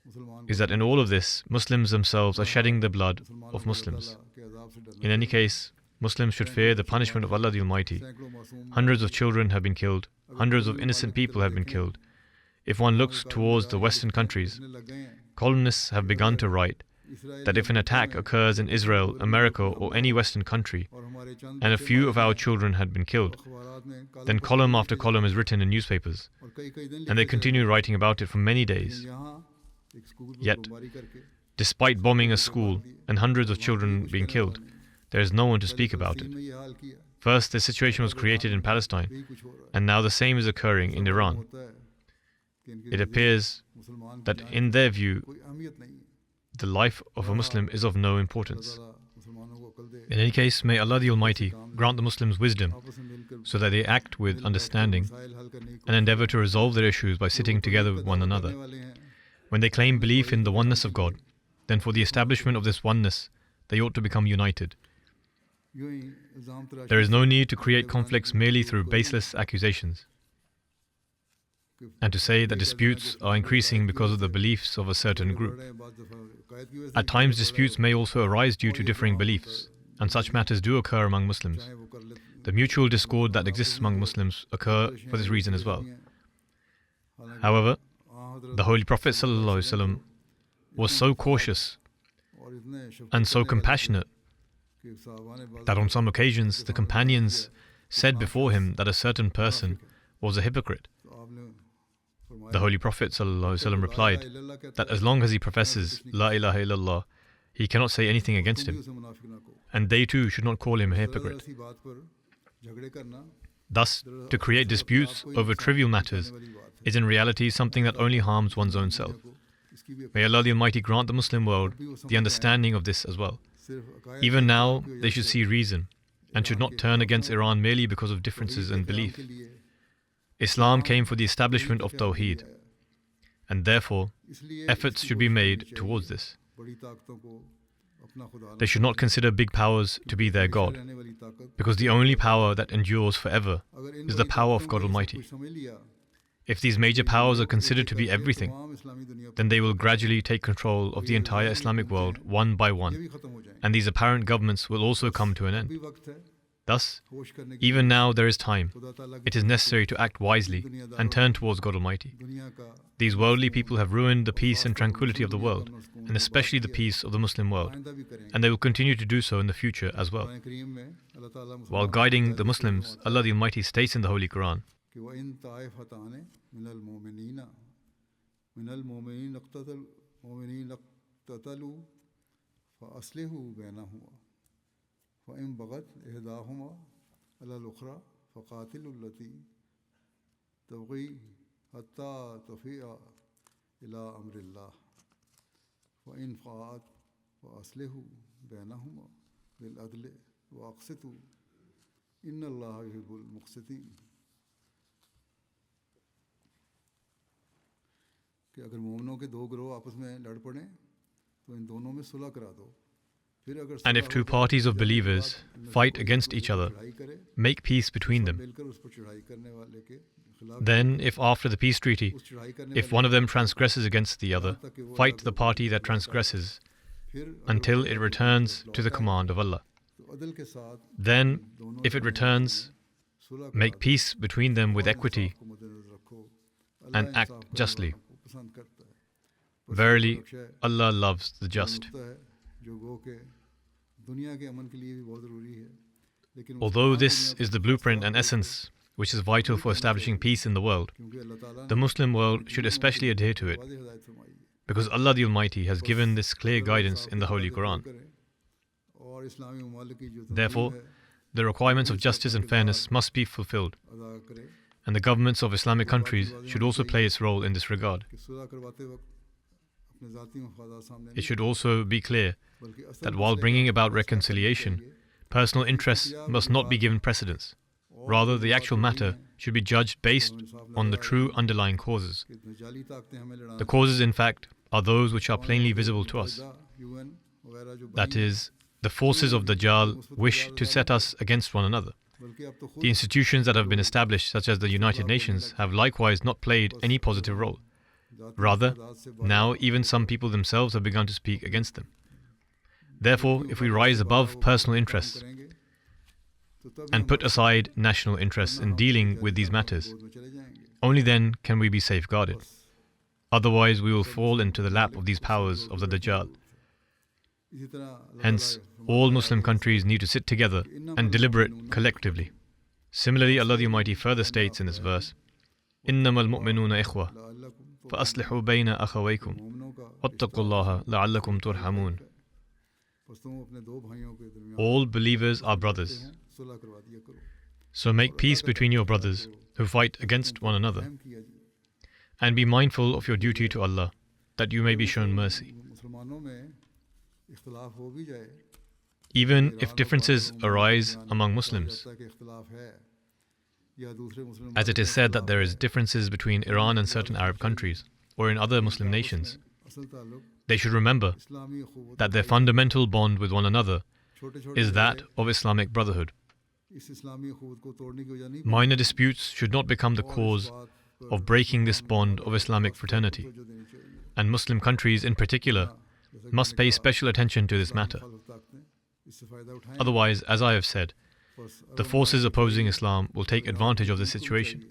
मुसलमान is that in all of this, Muslims themselves are shedding the blood मुसलमानों of को Muslims. अल्लाह के अज़ाब से डरना In any case, Muslims should fear the punishment of Allah the Almighty. सैकड़ों मासूम Hundreds of children have been killed, hundreds of innocent people have been killed. If one looks towards the Western countries, इतने लग गए हैं columnists have begun to write Israel that if an attack occurs in Israel, America, or any Western country, और हमारे चंद and a बच्चे few मारे of our गए, children had been killed, अखबारात में काला then पत्र column लिखे after जाते column हैं is written in newspapers, और कई-कई दिन and they लिखे continue writing about it for many जाते हैं। days. यहाँ एक स्कूल पर Yet, बमबारी करके Despite bombing a school and hundreds of children being killed, there is no one to speak about फलस्तीन it. में ये हाल किया, First, the situation was created in Palestine, यही कुछ हो रहा है। and now the same is occurring in Iran. होता है कि इनके It लिए appears मुसलमान की that जान in their view, कोई अहमियत नहीं है। the life of a Muslim is of no importance. अल्लाह ताला In any case, may Allah the Almighty grant the Muslims wisdom so that they act with understanding and endeavor to resolve their issues by sitting together with one another. When they claim belief in the oneness of God, then for the establishment of this oneness, they ought to become united. There is no need to create conflicts merely through baseless accusations, and to say that disputes are increasing because of the beliefs of a certain group. At times, disputes may also arise due to differing beliefs, and such matters do occur among Muslims. The mutual discord that exists among Muslims occur for this reason as well. However, the Holy Prophet ﷺ was so cautious and so compassionate that on some occasions the companions said before him that a certain person was a hypocrite. The Holy Prophet ﷺ replied that as long as he professes La ilaha illallah, he cannot say anything against him, and they too should not call him a hypocrite. Thus, to create disputes over trivial matters is in reality something that only harms one's own self. May Allah the Almighty grant the Muslim world the understanding of this as well. Even now, they should see reason and should not turn against Iran merely because of differences in belief. Islam came for the establishment of Tawheed, and therefore, efforts should be made towards this. They should not consider big powers to be their God, because the only power that endures forever is the power of God Almighty. If these major powers are considered to be everything, then they will gradually take control of the entire Islamic world one by one, and these apparent governments will also come to an end. Thus, even now there is time. It is necessary to act wisely and turn towards God Almighty. These worldly people have ruined the peace and tranquility of the world, and especially the peace of the Muslim world, and they will continue to do so in the future as well. While guiding the Muslims, Allah the Almighty states in the Holy Quran, فإن بغت إحداهما على الأخرى فقاتلوا التي تبغي حتى تفيء إلى أمر الله فإن فاءت فأصلحوا بينهما بالعدل وأقسطوا إن الله يحب المقسطين. कि अगर मोमिनों के दो गिरोह आपस में लड़ पड़े तो इन दोनों में सुलह करा दो. and if two parties of believers fight against each other, make peace between them. Then, if after the peace treaty, if one of them transgresses against the other, fight the party that transgresses until it returns to the command of Allah. Then, if it returns, make peace between them with equity and act justly. Verily, Allah loves the just. Although this is the blueprint and essence which is vital for establishing peace in the world, the Muslim world should especially adhere to it, because Allah the Almighty has given this clear guidance in the Holy Quran. Therefore, the requirements of justice and fairness must be fulfilled, and the governments of Islamic countries should also play its role in this regard. It should also be clear that while bringing about reconciliation, personal interests must not be given precedence. Rather, the actual matter should be judged based on the true underlying causes. The causes, in fact, are those which are plainly visible to us. That is, the forces of Dajjal wish to set us against one another. The institutions that have been established, such as the United Nations, have likewise not played any positive role. Rather, now even some people themselves have begun to speak against them. Therefore, if we rise above personal interests and put aside national interests in dealing with these matters, only then can we be safeguarded. Otherwise, we will fall into the lap of these powers of the Dajjal. Hence, all Muslim countries need to sit together and deliberate collectively. Similarly, Allah the Almighty further states in this verse, إِنَّمَا الْمُؤْمِنُونَ إِخْوَةٌ فَأَصْلِحُوا بَيْنَ أَخَوَيْكُمْ وَاتَّقُوا اللَّهَ لَعَلَّكُمْ تُرْحَمُونَ. All believers are brothers. So make peace between your brothers who fight against one another, and be mindful of your duty to Allah, that you may be shown mercy. even if differences arise among Muslims. As it is said that there is differences between Iran and certain Arab countries, or in other Muslim nations, they should remember that their fundamental bond with one another is that of Islamic brotherhood. Minor disputes should not become the cause of breaking this bond of Islamic fraternity, and Muslim countries in particular must pay special attention to this matter. Otherwise, as I have said, the forces opposing Islam will take advantage of this situation.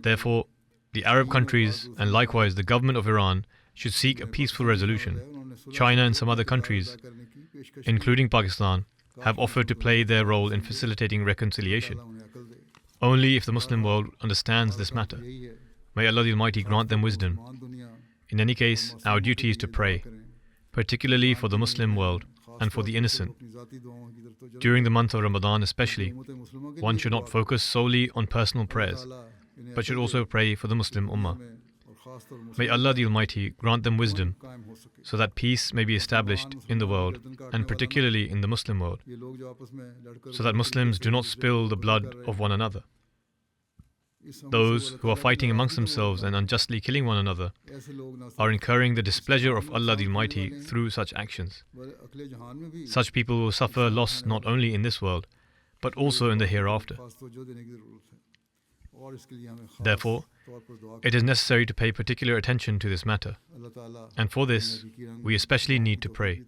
Therefore, the Arab countries and likewise the government of Iran should seek a peaceful resolution. China and some other countries, including Pakistan, have offered to play their role in facilitating reconciliation. Only if the Muslim world understands this matter. May Allah the Almighty grant them wisdom. In any case, our duty is to pray, particularly for the Muslim world and for the innocent. During the month of Ramadan especially, one should not focus solely on personal prayers, but should also pray for the Muslim Ummah. May Allah the Almighty grant them wisdom, so that peace may be established in the world, and particularly in the Muslim world, so that Muslims do not spill the blood of one another. Those who are fighting amongst themselves and unjustly killing one another are incurring the displeasure of Allah the Almighty through such actions. Such people will suffer loss not only in this world, but also in the hereafter. Therefore, it is necessary to pay particular attention to this matter, and for this, we especially need to pray.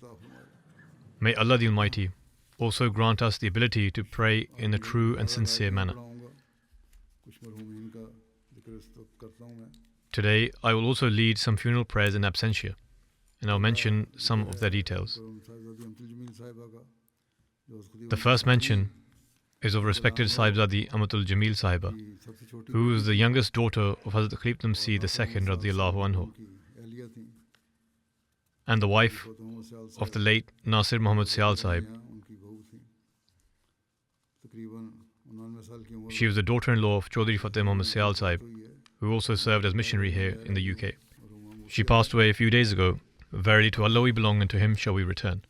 May Allah the Almighty also grant us the ability to pray in a true and sincere manner. Today, I will also lead some funeral prayers in absentia, and I'll mention some of their details. The first mention is of respected Sahibzadi Amatul Jamil Sahiba, who is the youngest daughter of Hazrat Khalifatul Masih II radiyallahu anhu, and the wife of the late Nasir Muhammad Sial Sahib. She was the daughter-in-law of Chaudhry Fateh Muhammad Sial Sahib, who also served as missionary here in the UK. She passed away a few days ago. Verily to Allah we belong and to Him shall we return.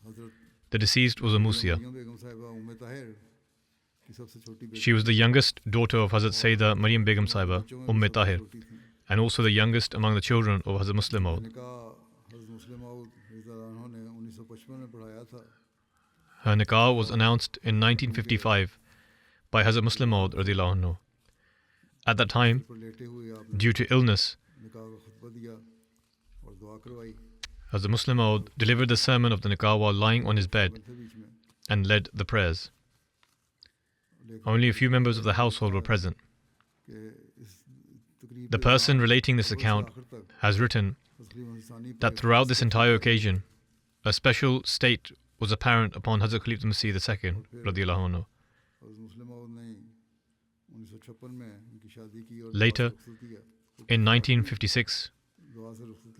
The deceased was a Musia. She was the youngest daughter of Hazrat Sayyida Maryam Begum Sahiba, Tahir, and also the youngest among the children of Hazrat Muslim Maud. Her nikah was announced in 1955 by Hazrat Muslim Maud radiyallahu anhu. At that time, due to illness, Hazrat Muslim Maud delivered the sermon of the nikah while lying on his bed and led the prayers. Only a few members of the household were present. The person relating this account has written that throughout this entire occasion, a special state was apparent upon Hazrat Khalifatul Masih II radiyallahu anhu. Later, in 1956,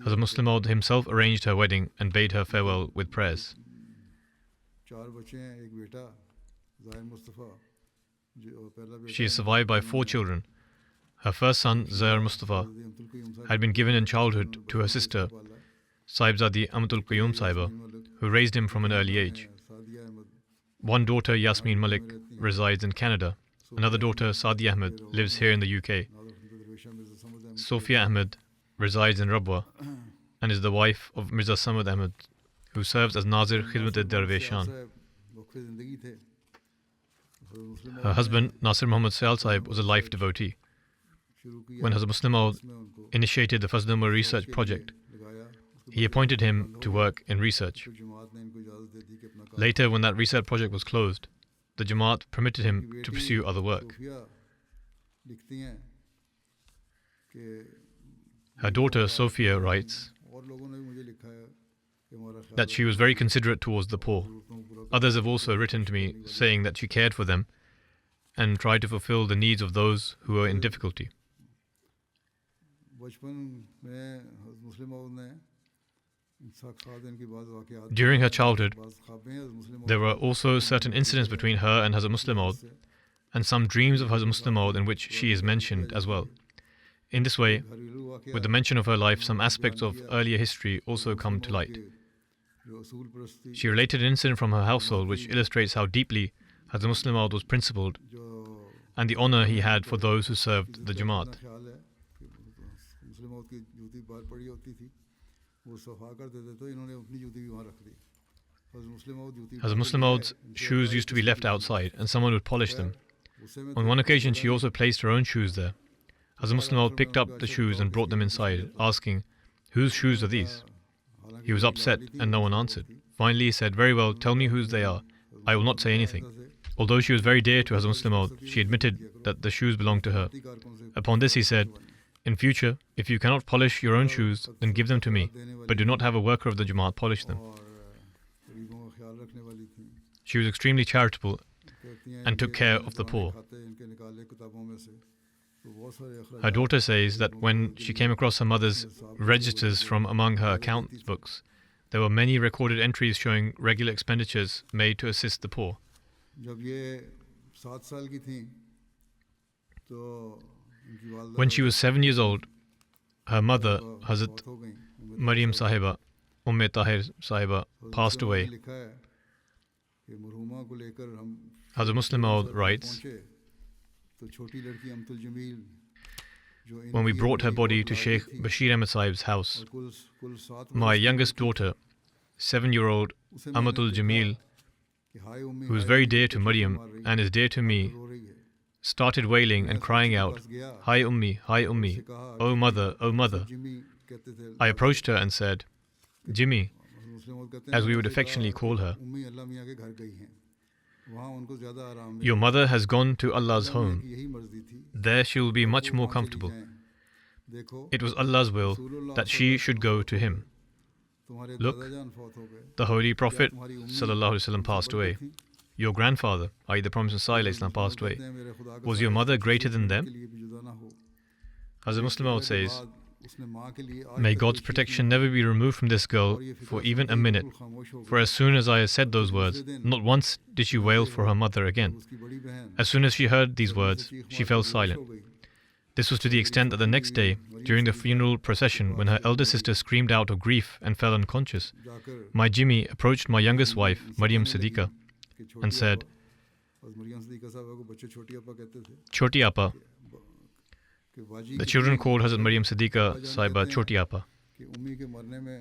Hazrat Muslim Maud himself arranged her wedding and bade her farewell with prayers. She is survived by 4 children. Her first son, Zair Mustafa, had been given in childhood to her sister, Sahibzadi Amatul Qayyum Sahiba, who raised him from an early age. One daughter, Yasmin Malik, resides in Canada. Another daughter, Sadia Ahmed, lives here in the UK. Sophia Ahmed resides in Rabwa and is the wife of Mirza Samad Ahmed, who serves as Nazir Khidmat-e-Darweshan. Her husband, Nasir Muhammad Sial Sahib, was a life devotee. When Hazrat Muslim Maud initiated the Fazl Umar research project, he appointed him to work in research. Later, when that research project was closed, the Jamaat permitted him to pursue other work. Her daughter, Sophia, writes that she was very considerate towards the poor. Others have also written to me saying that she cared for them and tried to fulfill the needs of those who were in difficulty. During her childhood, there were also certain incidents between her and Hazrat Muslim Maud, and some dreams of Hazrat Muslim Maud in which she is mentioned as well. In this way, with the mention of her life, some aspects of earlier history also come to light. She related an incident from her household which illustrates how deeply Hazrat Muslim Maud was principled and the honor he had for those who served the Jamaat. Hazrat Muslim Maud's shoes used to be left outside and someone would polish them. On one occasion, she also placed her own shoes there. Hazrat Muslim Maud picked up the shoes and brought them inside, asking, "Whose shoes are these?" He was upset and no one answered. Finally, he said, "Very well, tell me whose they are. I will not say anything." Although she was very dear to Hazrat Muslim Maud, she admitted that the shoes belonged to her. Upon this, he said, "In future, if you cannot polish your own shoes, then give them to me, but do not have a worker of the Jamaat polish them." She was extremely charitable and took care of the poor. Her daughter says that when she came across her mother's registers from among her account books, there were many recorded entries showing regular expenditures made to assist the poor. When she was 7 years old, her mother, Hazrat Maryam Sahiba, Tahir Sahiba, passed away. Hazrat Muslim Maud writes, "When we brought her body to Sheikh Bashir Ahmed Sahib's house, my youngest daughter, 7-year-old Amatul Jamil, who is very dear to Maryam and is dear to me, started wailing and crying out, 'Hi Ummi, hi Ummi, oh mother, oh mother.' I approached her and said, 'Jimmy,' as we would affectionately call her, 'your mother has gone to Allah's home. There she will be much more comfortable. It was Allah's will that she should go to Him. Look, the Holy Prophet ﷺ passed away. Your grandfather, i.e. the Prophet ﷺ, passed away. Was your mother greater than them?' Hazrat Muslim Maud says, 'May God's protection never be removed from this girl for even a minute, for as soon as I said those words, not once did she wail for her mother again. As soon as she heard these words, she fell silent. This was to the extent that the next day, during the funeral procession, when her elder sister screamed out of grief and fell unconscious, my Jimmy approached my youngest wife, Maryam Siddiqa, and said, 'Choti Appa,' the children called Hazrat Maryam Siddiqa Sahiba Choti Appa,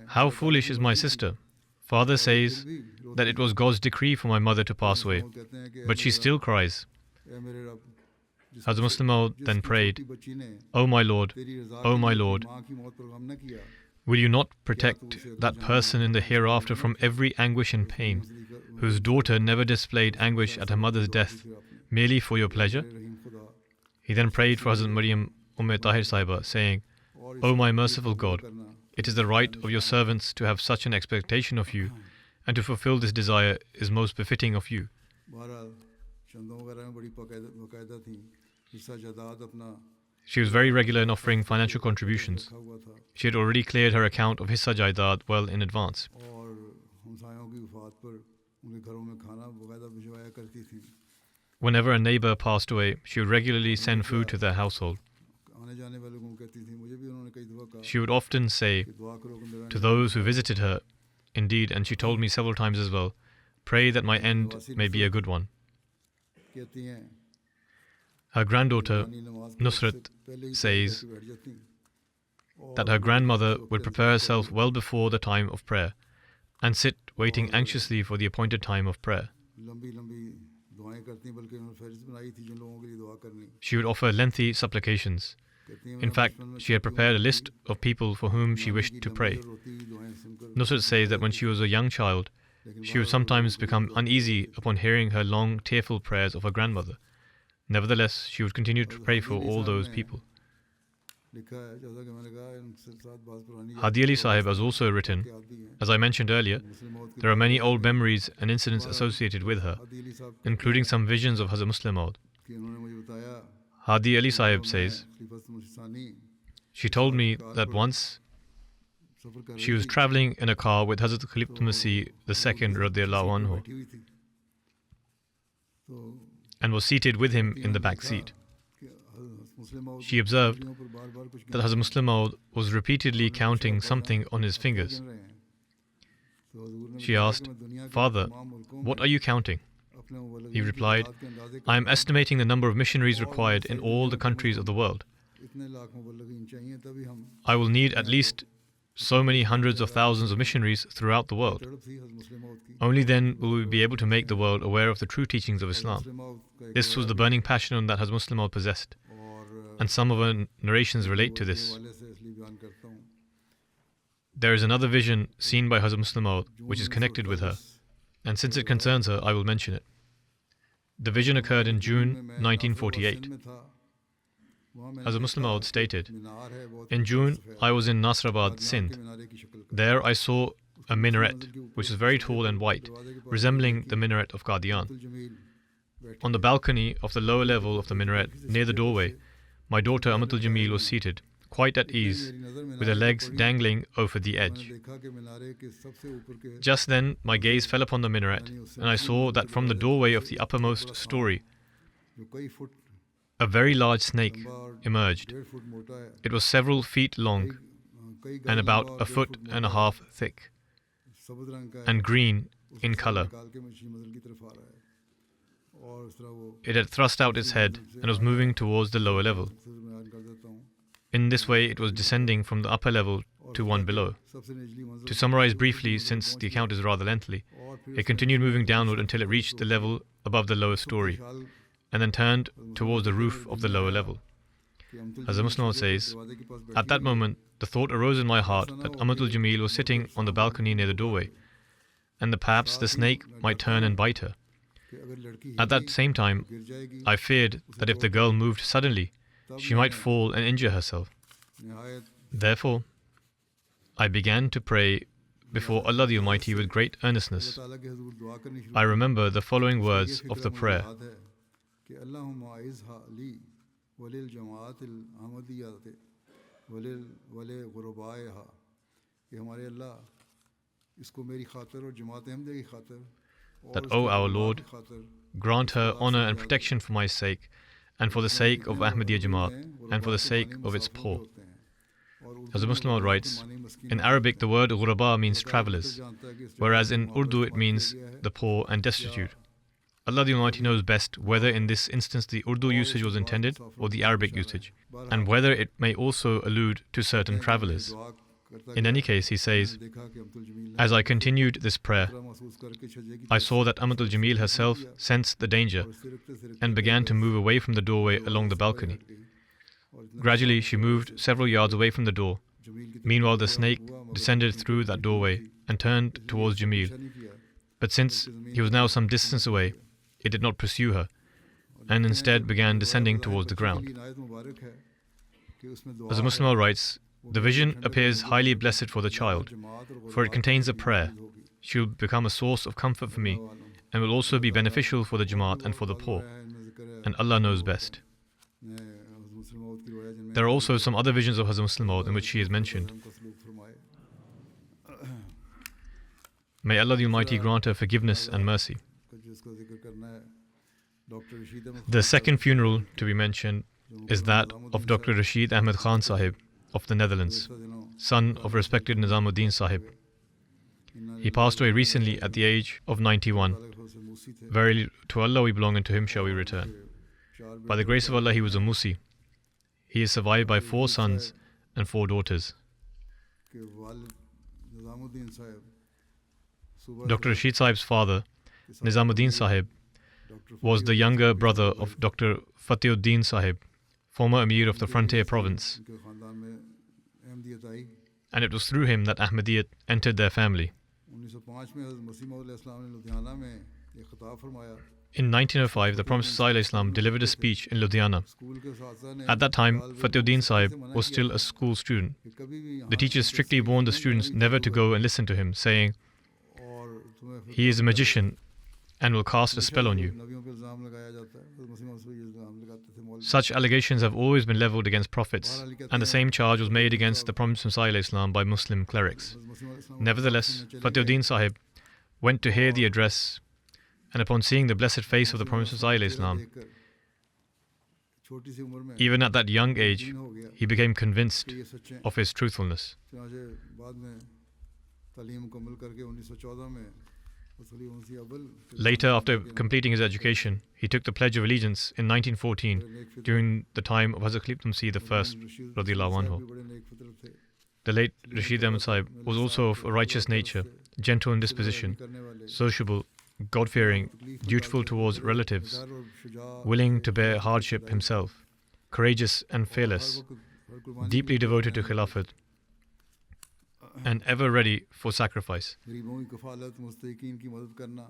'how foolish is my sister. Father says that it was God's decree for my mother to pass away, but she still cries.' Hazrat Muslim Maud then prayed, 'O my Lord, O my Lord, will you not protect that person in the hereafter from every anguish and pain, whose daughter never displayed anguish at her mother's death, merely for your pleasure?' He then prayed for Hazrat Maryam Tahir Sahiba, saying, 'O my merciful God, it is the right of your servants to have such an expectation of you, and to fulfill this desire is most befitting of you.' She was very regular in offering financial contributions. She had already cleared her account of Hissa Jaidaad well in advance. Whenever a neighbor passed away, she would regularly send food to their household. She would often say to those who visited her, indeed, and she told me several times as well, 'Pray that my end may be a good one.' Her granddaughter, Nusrat, says that her grandmother would prepare herself well before the time of prayer and sit waiting anxiously for the appointed time of prayer. She would offer lengthy supplications. In fact, she had prepared a list of people for whom she wished to pray. Nusrat says that when she was a young child, she would sometimes become uneasy upon hearing her long, tearful prayers of her grandmother. Nevertheless, she would continue to pray for all those people. Hadi Ali Sahib has also written, as I mentioned earlier, there are many old memories and incidents associated with her, including some visions of Hazrat Muslim Maud. Hadi Ali Sahib says, she told me that once she was traveling in a car with Hazrat Khalifatul Masih II radiyallahu anhu and was seated with him in the back seat. She observed that Hazrat Muslim Maud was repeatedly counting something on his fingers. She asked, "Father, what are you counting?" He replied, "I am estimating the number of missionaries required in all the countries of the world. I will need at least so many hundreds of thousands of missionaries throughout the world. Only then will we be able to make the world aware of the true teachings of Islam." This was the burning passion that Hazrat Muslim Maud possessed, and some of her narrations relate to this. There is another vision seen by Hazrat Muslim Maud which is connected with her, and since it concerns her, I will mention it. The vision occurred in June 1948. Hazrat Muslim Maud stated, "In June, I was in Nasrabad, Sindh. There I saw a minaret, which was very tall and white, resembling the minaret of Qadian. On the balcony of the lower level of the minaret, near the doorway, my daughter Amatul Jameel was seated, quite at ease, with her legs dangling over the edge. Just then, my gaze fell upon the minaret, and I saw that from the doorway of the uppermost story, a very large snake emerged. It was several feet long and about 1.5 feet thick and green in color. It had thrust out its head and was moving towards the lower level. In this way, it was descending from the upper level to one below. To summarize briefly, since the account is rather lengthy, it continued moving downward until it reached the level above the lower story, and then turned towards the roof of the lower level. As the Muslim says, "At that moment, the thought arose in my heart that Amatul Jameel was sitting on the balcony near the doorway, and that perhaps the snake might turn and bite her. At that same time, I feared that if the girl moved suddenly, she might fall and injure herself. Therefore, I began to pray before Allah the Almighty with great earnestness. I remember the following words of the prayer. That, O our Lord, grant her honor and protection for my sake, and for the sake of Ahmadiyya Jamaat, and for the sake of its poor." As a Muslim writes, in Arabic the word ghuraba means travelers, whereas in Urdu it means the poor and destitute. Allah the Almighty knows best whether in this instance the Urdu usage was intended or the Arabic usage, and whether it may also allude to certain travelers. In any case, he says, "As I continued this prayer, I saw that Amatul Jameel herself sensed the danger and began to move away from the doorway along the balcony. Gradually, she moved several yards away from the door. Meanwhile, the snake descended through that doorway and turned towards Jameel. But since he was now some distance away, it did not pursue her, and instead began descending towards the ground." As a Muslim writes, "The vision appears highly blessed for the child, for it contains a prayer. She will become a source of comfort for me, and will also be beneficial for the Jamaat and for the poor, and Allah knows best." There are also some other visions of Hazrat Muslim Maud in which she is mentioned. May Allah the Almighty grant her forgiveness and mercy. The second funeral to be mentioned is that of Dr. Rashid Ahmed Khan Sahib of the Netherlands, son of respected Nizamuddin Sahib. He passed away recently at the age of 91. Verily, to Allah we belong and to Him shall we return. By the grace of Allah, he was a Musi. He is survived by 4 sons and 4 daughters. Dr. Rashid Sahib's father, Nizamuddin Sahib, was the younger brother of Dr. Fatehudeen Sahib, former Amir of the Frontier Province, and it was through him that Ahmadiyyat entered their family. In 1905, the Prophet ﷺ delivered a speech in Ludhiana. At that time, Fatehudeen Sahib was still a school student. The teachers strictly warned the students never to go and listen to him, saying, "He is a magician and will cast a spell on you." Such allegations have always been leveled against prophets, and the same charge was made against the Prophet ﷺ by Muslim clerics. Nevertheless, Fatehudeen Sahib went to hear the address, and upon seeing the blessed face of the Prophet ﷺ, even at that young age, he became convinced of his truthfulness. तालीम मुकम्मल करके 1914 में खलीफा मसीह अव्वल Later, after completing his education, he took the Pledge of Allegiance in 1914 during the time of Hazrat Khalifah Masih I, radiyallahu anhu. भी बड़े नेक फितरत थे, The late Rashid Ahmad Sahib was also of a righteous nature, gentle in disposition, sociable, God-fearing, dutiful towards relatives, डर और Shuja willing to bear hardship himself, courageous and fearless, हर कुर्बानी deeply devoted to Khilafat, and ever ready for sacrifice. गरीबों की कफालत मुस्तहिकीन की मदद करना,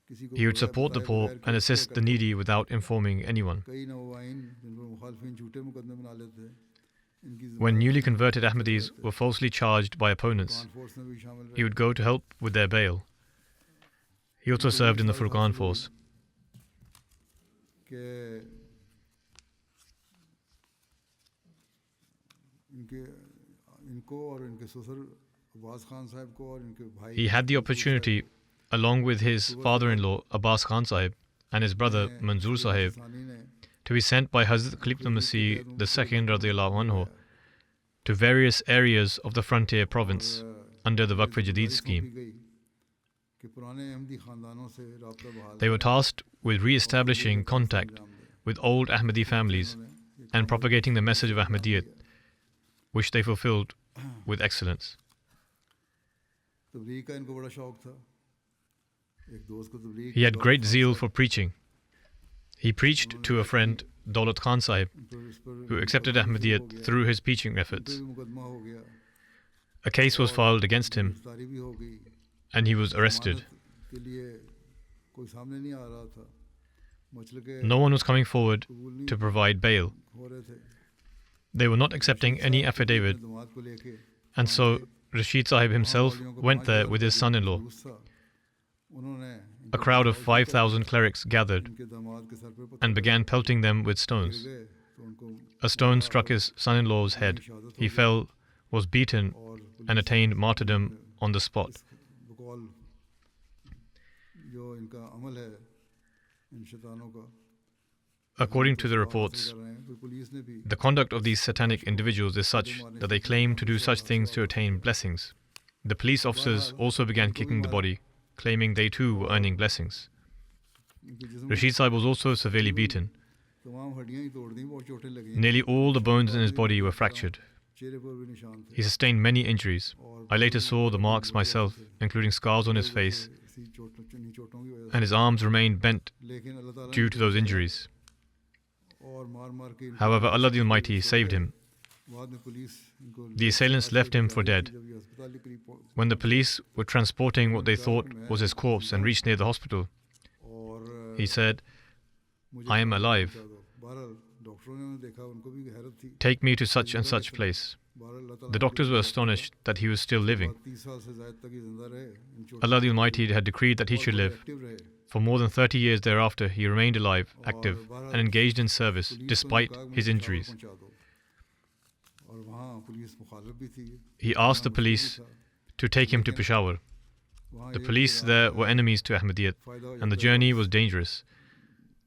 किसी को He would बगैर support the बताए poor बगैर and किसी assist का the करना। needy without informing anyone. कई नवाइन जिन पर मुखालफिन झूठे मुकदमे बना लेते हैं, इनकी When ज़मानत newly converted Ahmadis were falsely charged by opponents, Furqan force में भी शामिल he रहे। would go to help with their bail. He also served in the Furqan force. कि इनको और इनके ससुर अब्बास खान साहब को और इनके भाई He had the opportunity, along with his father-in-law Abbas Khan Sahib and his brother Manzoor Sahib, सानी ने to be sent by Hazrat Khalifah Masih II radiyallahu anhu to various areas of the frontier province under the Waqf Jadid scheme. कि पुराने अहमदी खानदानों से राब्ता बहाल They were tasked with re-establishing contact with old Ahmadi families and propagating the message of Ahmadiyyat, which they fulfilled with excellence. तबलीग का इनको बड़ा शौक था। एक दोस्त को तबलीग He had great zeal for preaching. He preached to a friend, Daulat Khan Sahib, who accepted Ahmadiyyat through his preaching efforts. भी मुकदमा हो गया, A case was filed against him गिरफ्तारी भी हो गई, and he was arrested. के लिए कोई सामने नहीं आ रहा था, मसले के No one was coming forward to provide bail. हो रहे थे। They were not accepting any affidavit, दामाद को लेके and so Rashid Sahib himself went there with his son-in-law. उन्होंने A crowd of 5,000 clerics gathered इनके दामाद के सर पे पत्थर and began pelting them with stones. गए तो उनको A stone struck his son-in-law's head. He fell, was beaten, and attained martyrdom on the spot. बकौल जो इनका अमल है इन शैतानों का According to the reports, कर रहे हैं, फिर पुलिस ने भी the conduct of these satanic individuals is such that they claim to do such things to attain blessings. The police officers also began kicking the body, claiming they too were earning blessings. इनके जिस्म Rashid Sahib was also severely beaten. तमाम हड्डियां ही तोड़ दी, बहुत चोटें लगी, Nearly all the bones in his body were fractured. चेहरे पर भी निशान थे, He sustained many injuries. I later saw the marks myself, including scars on his face, इसी चोटों की वजह and his arms remained bent से। लेकिन अल्लाह ताला due to those injuries. और मार मार के इनको However, Allah the Almighty saved him. बाद में पुलिस इनको The assailants left him for dead. जब ये अस्पताल के करीब पहुंच- When the police were transporting what they thought was his corpse and reached near the hospital, और he said, मुझे I am alive. बहरहाल डॉक्टरों ने देखा, उनको भी हैरत थी। Take me to such and such place. बहरहाल अल्लाह ताला The doctors were astonished that he was still living. 30 साल से ज़्यादा तक ये जिंदा रहे, इन चोटों Allah the Almighty had decreed that he और should वो live. एक्टिव रहे। For more than 30 years thereafter, he remained alive, active, and engaged in service police को despite इनको कहा कि his मुझे injuries. पहुंचा दो। और वहाँ पुलिस मुखालिफ भी थी, He asked the police to take him to Peshawar. वहाँ The ये police there were enemies to Ahmadiyyat, फायदा हो and the जाता journey was dangerous.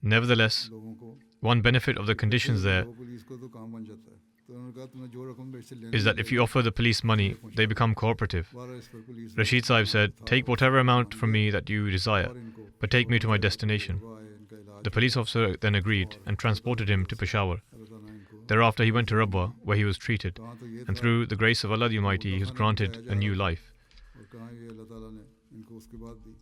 Nevertheless, लोगों को, one benefit of the conditions there वो पुलिस को तो काम बन जाता है। तो उन्होंने कहा तुमने जो रकम मेरे से लेनी is that if you offer the police money, they become cooperative. बहरहाल इस पर पुलिस ने Rashid Sahib said, take whatever amount from me that you desire, और इनको but take me to my destination. करवाए, इनका इलाज The police officer then agreed and transported him to Peshawar. अल्लाह ताला इनको, Thereafter, he went to Rabwa, where he was treated, कहाँ तो ये and था through the grace of Allah the Almighty, he was granted a new life. और कहाँ ये अल्लाह ताला ने इनको उसके बाद भी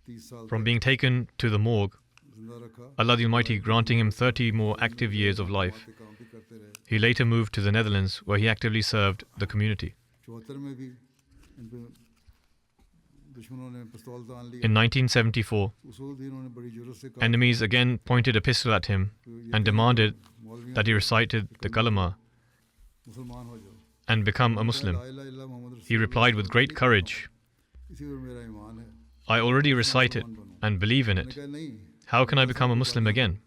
30 साल From तक being taken to the morgue, जिंदा रखा, Allah the Almighty granting him 30 more active years of life, के काम भी करते रहे। he later moved to the Netherlands, where he actively served the community. 74 में भी इन पे दुश्मनों ने पिस्तौल तान लिया। In 1974, उसूल भी इन्होंने बड़ी जुर्रत से कहा enemies again pointed a pistol at him and demanded मौलवियों that he recited the kalama मुसलमान हो जाओ। and become a Muslim. ला इलाहा इल्लल्लाह Mohammad He replied with great courage, इसी पर मेरा ईमान है। I already recite it and believe in मैंने it. कहा नहीं, How can I become a Muslim again?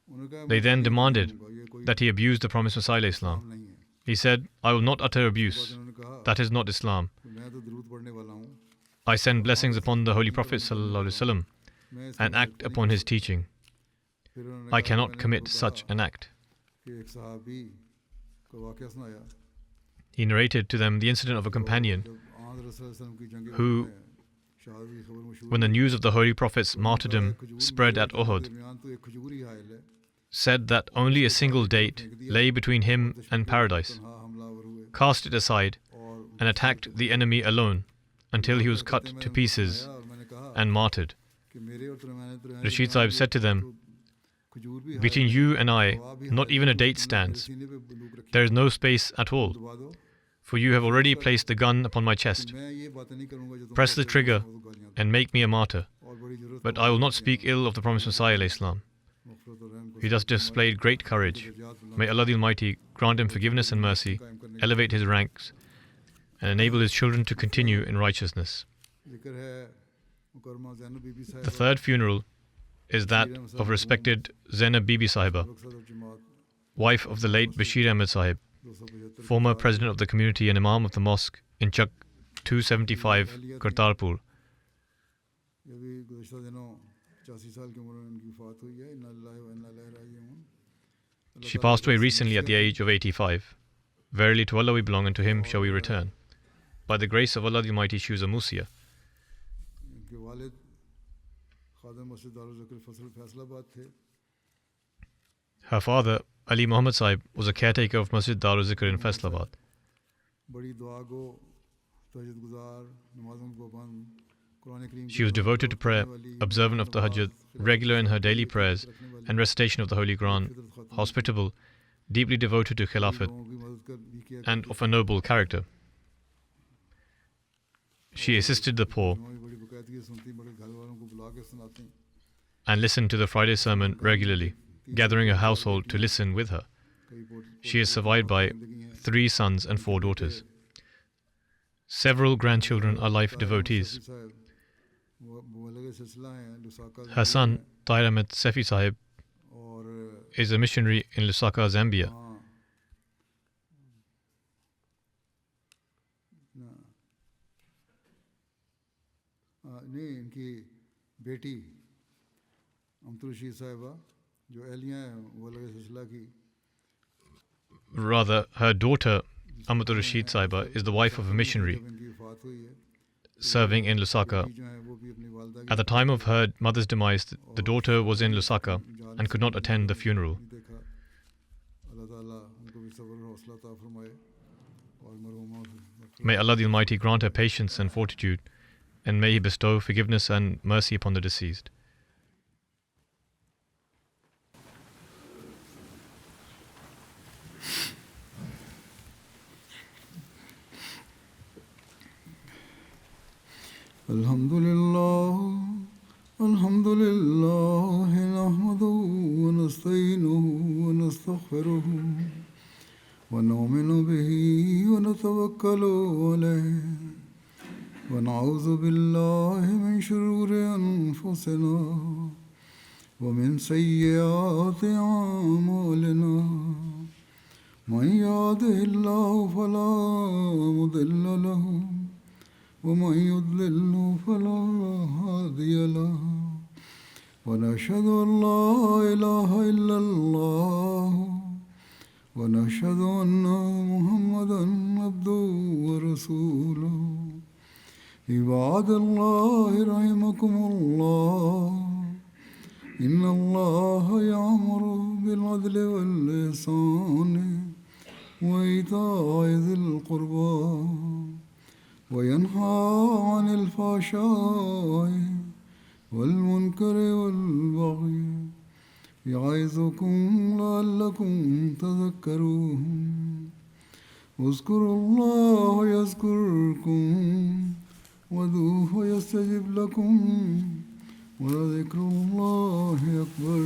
उन्होंने कहा They मैं then नहीं demanded करूँगा, ये कोई that he abused the promised Messiah Islam. काम नहीं है। He said, I will not utter abuse. उन्होंने कहा That is not Islam. मैं तो दरूद पढ़ने वाला हूँ, I send blessings upon the Holy Prophet ﷺ मैं इसका and act upon his teaching. फिर उन्होंने I कहा, cannot मैंने commit उनको such कहा an act. कि एक सहाबी को वाक़या सुनाया he narrated to them the incident of a companion who, when the news of the Holy Prophet's martyrdom spread at Uhud, said that only a single date lay between him and paradise, cast it aside, and attacked the enemy alone until he was cut to pieces and martyred. Rashid Sahib said to them, "Between you and I, not even a date stands. There is no space at all, for you have already placed the gun upon my chest. Press the trigger and make me a martyr. But I will not speak ill of the promised Messiah alayhi salam. He thus displayed great courage. May Allah the Almighty grant him forgiveness and mercy, elevate his ranks, and enable his children to continue in righteousness." The third funeral is that of respected Zainab Bibi Sahiba, wife of the late Bashir Ahmed Sahib, former president of the community and imam of the mosque in Chak 275, Kartarpur. She passed away recently at the age of 85. Verily to Allah we belong and to Him shall we return. By the grace of Allah the Almighty, she was a Musia. Her father, Ali Muhammad Sahib, was a caretaker of Masjid Darul Zikr in Faisalabad. She was devoted to prayer, observant of the Hajjat, regular in her daily prayers and recitation of the Holy Quran, hospitable, deeply devoted to Khilafat, and of a noble character. She assisted the poor and listened to the Friday sermon regularly, gathering her household to listen with her. She is survived by 3 sons and 4 daughters. Several grandchildren are life devotees. Her son, Tahir Ahmed Sefi Sahib, is a missionary in Lusaka, Zambia. Rather, her daughter, Amatul Rashid Sahiba, is the wife of a missionary serving in Lusaka. At the time of her mother's demise, the daughter was in Lusaka and could not attend the funeral. May Allah the Almighty grant her patience and fortitude, and may He bestow forgiveness and mercy upon the deceased. Alhamdulillah, nahmaduhu wa nasta'inuhu wa nastaghfiruhu wa nu'minu bihi wa natawakkalu alayhi wa na'udhu billahi min shururi anfusina wa min sayyiati a'malina. Man yahdihillahu fala mudilla lahu ومن يضلل فلا هادي له ونشهد أن لا إله إلا الله ونشهد أن محمدا عبده ورسوله عباد الله رحمكم الله إن الله يأمر بالعدل والإحسان وإيتاء ذي القربى وينهى عن الفحشاء والمنكر والبغي يعظكم لعلكم تذكرون اذكروا الله يذكركم وادعوه يستجب لكم ولذكر الله أكبر.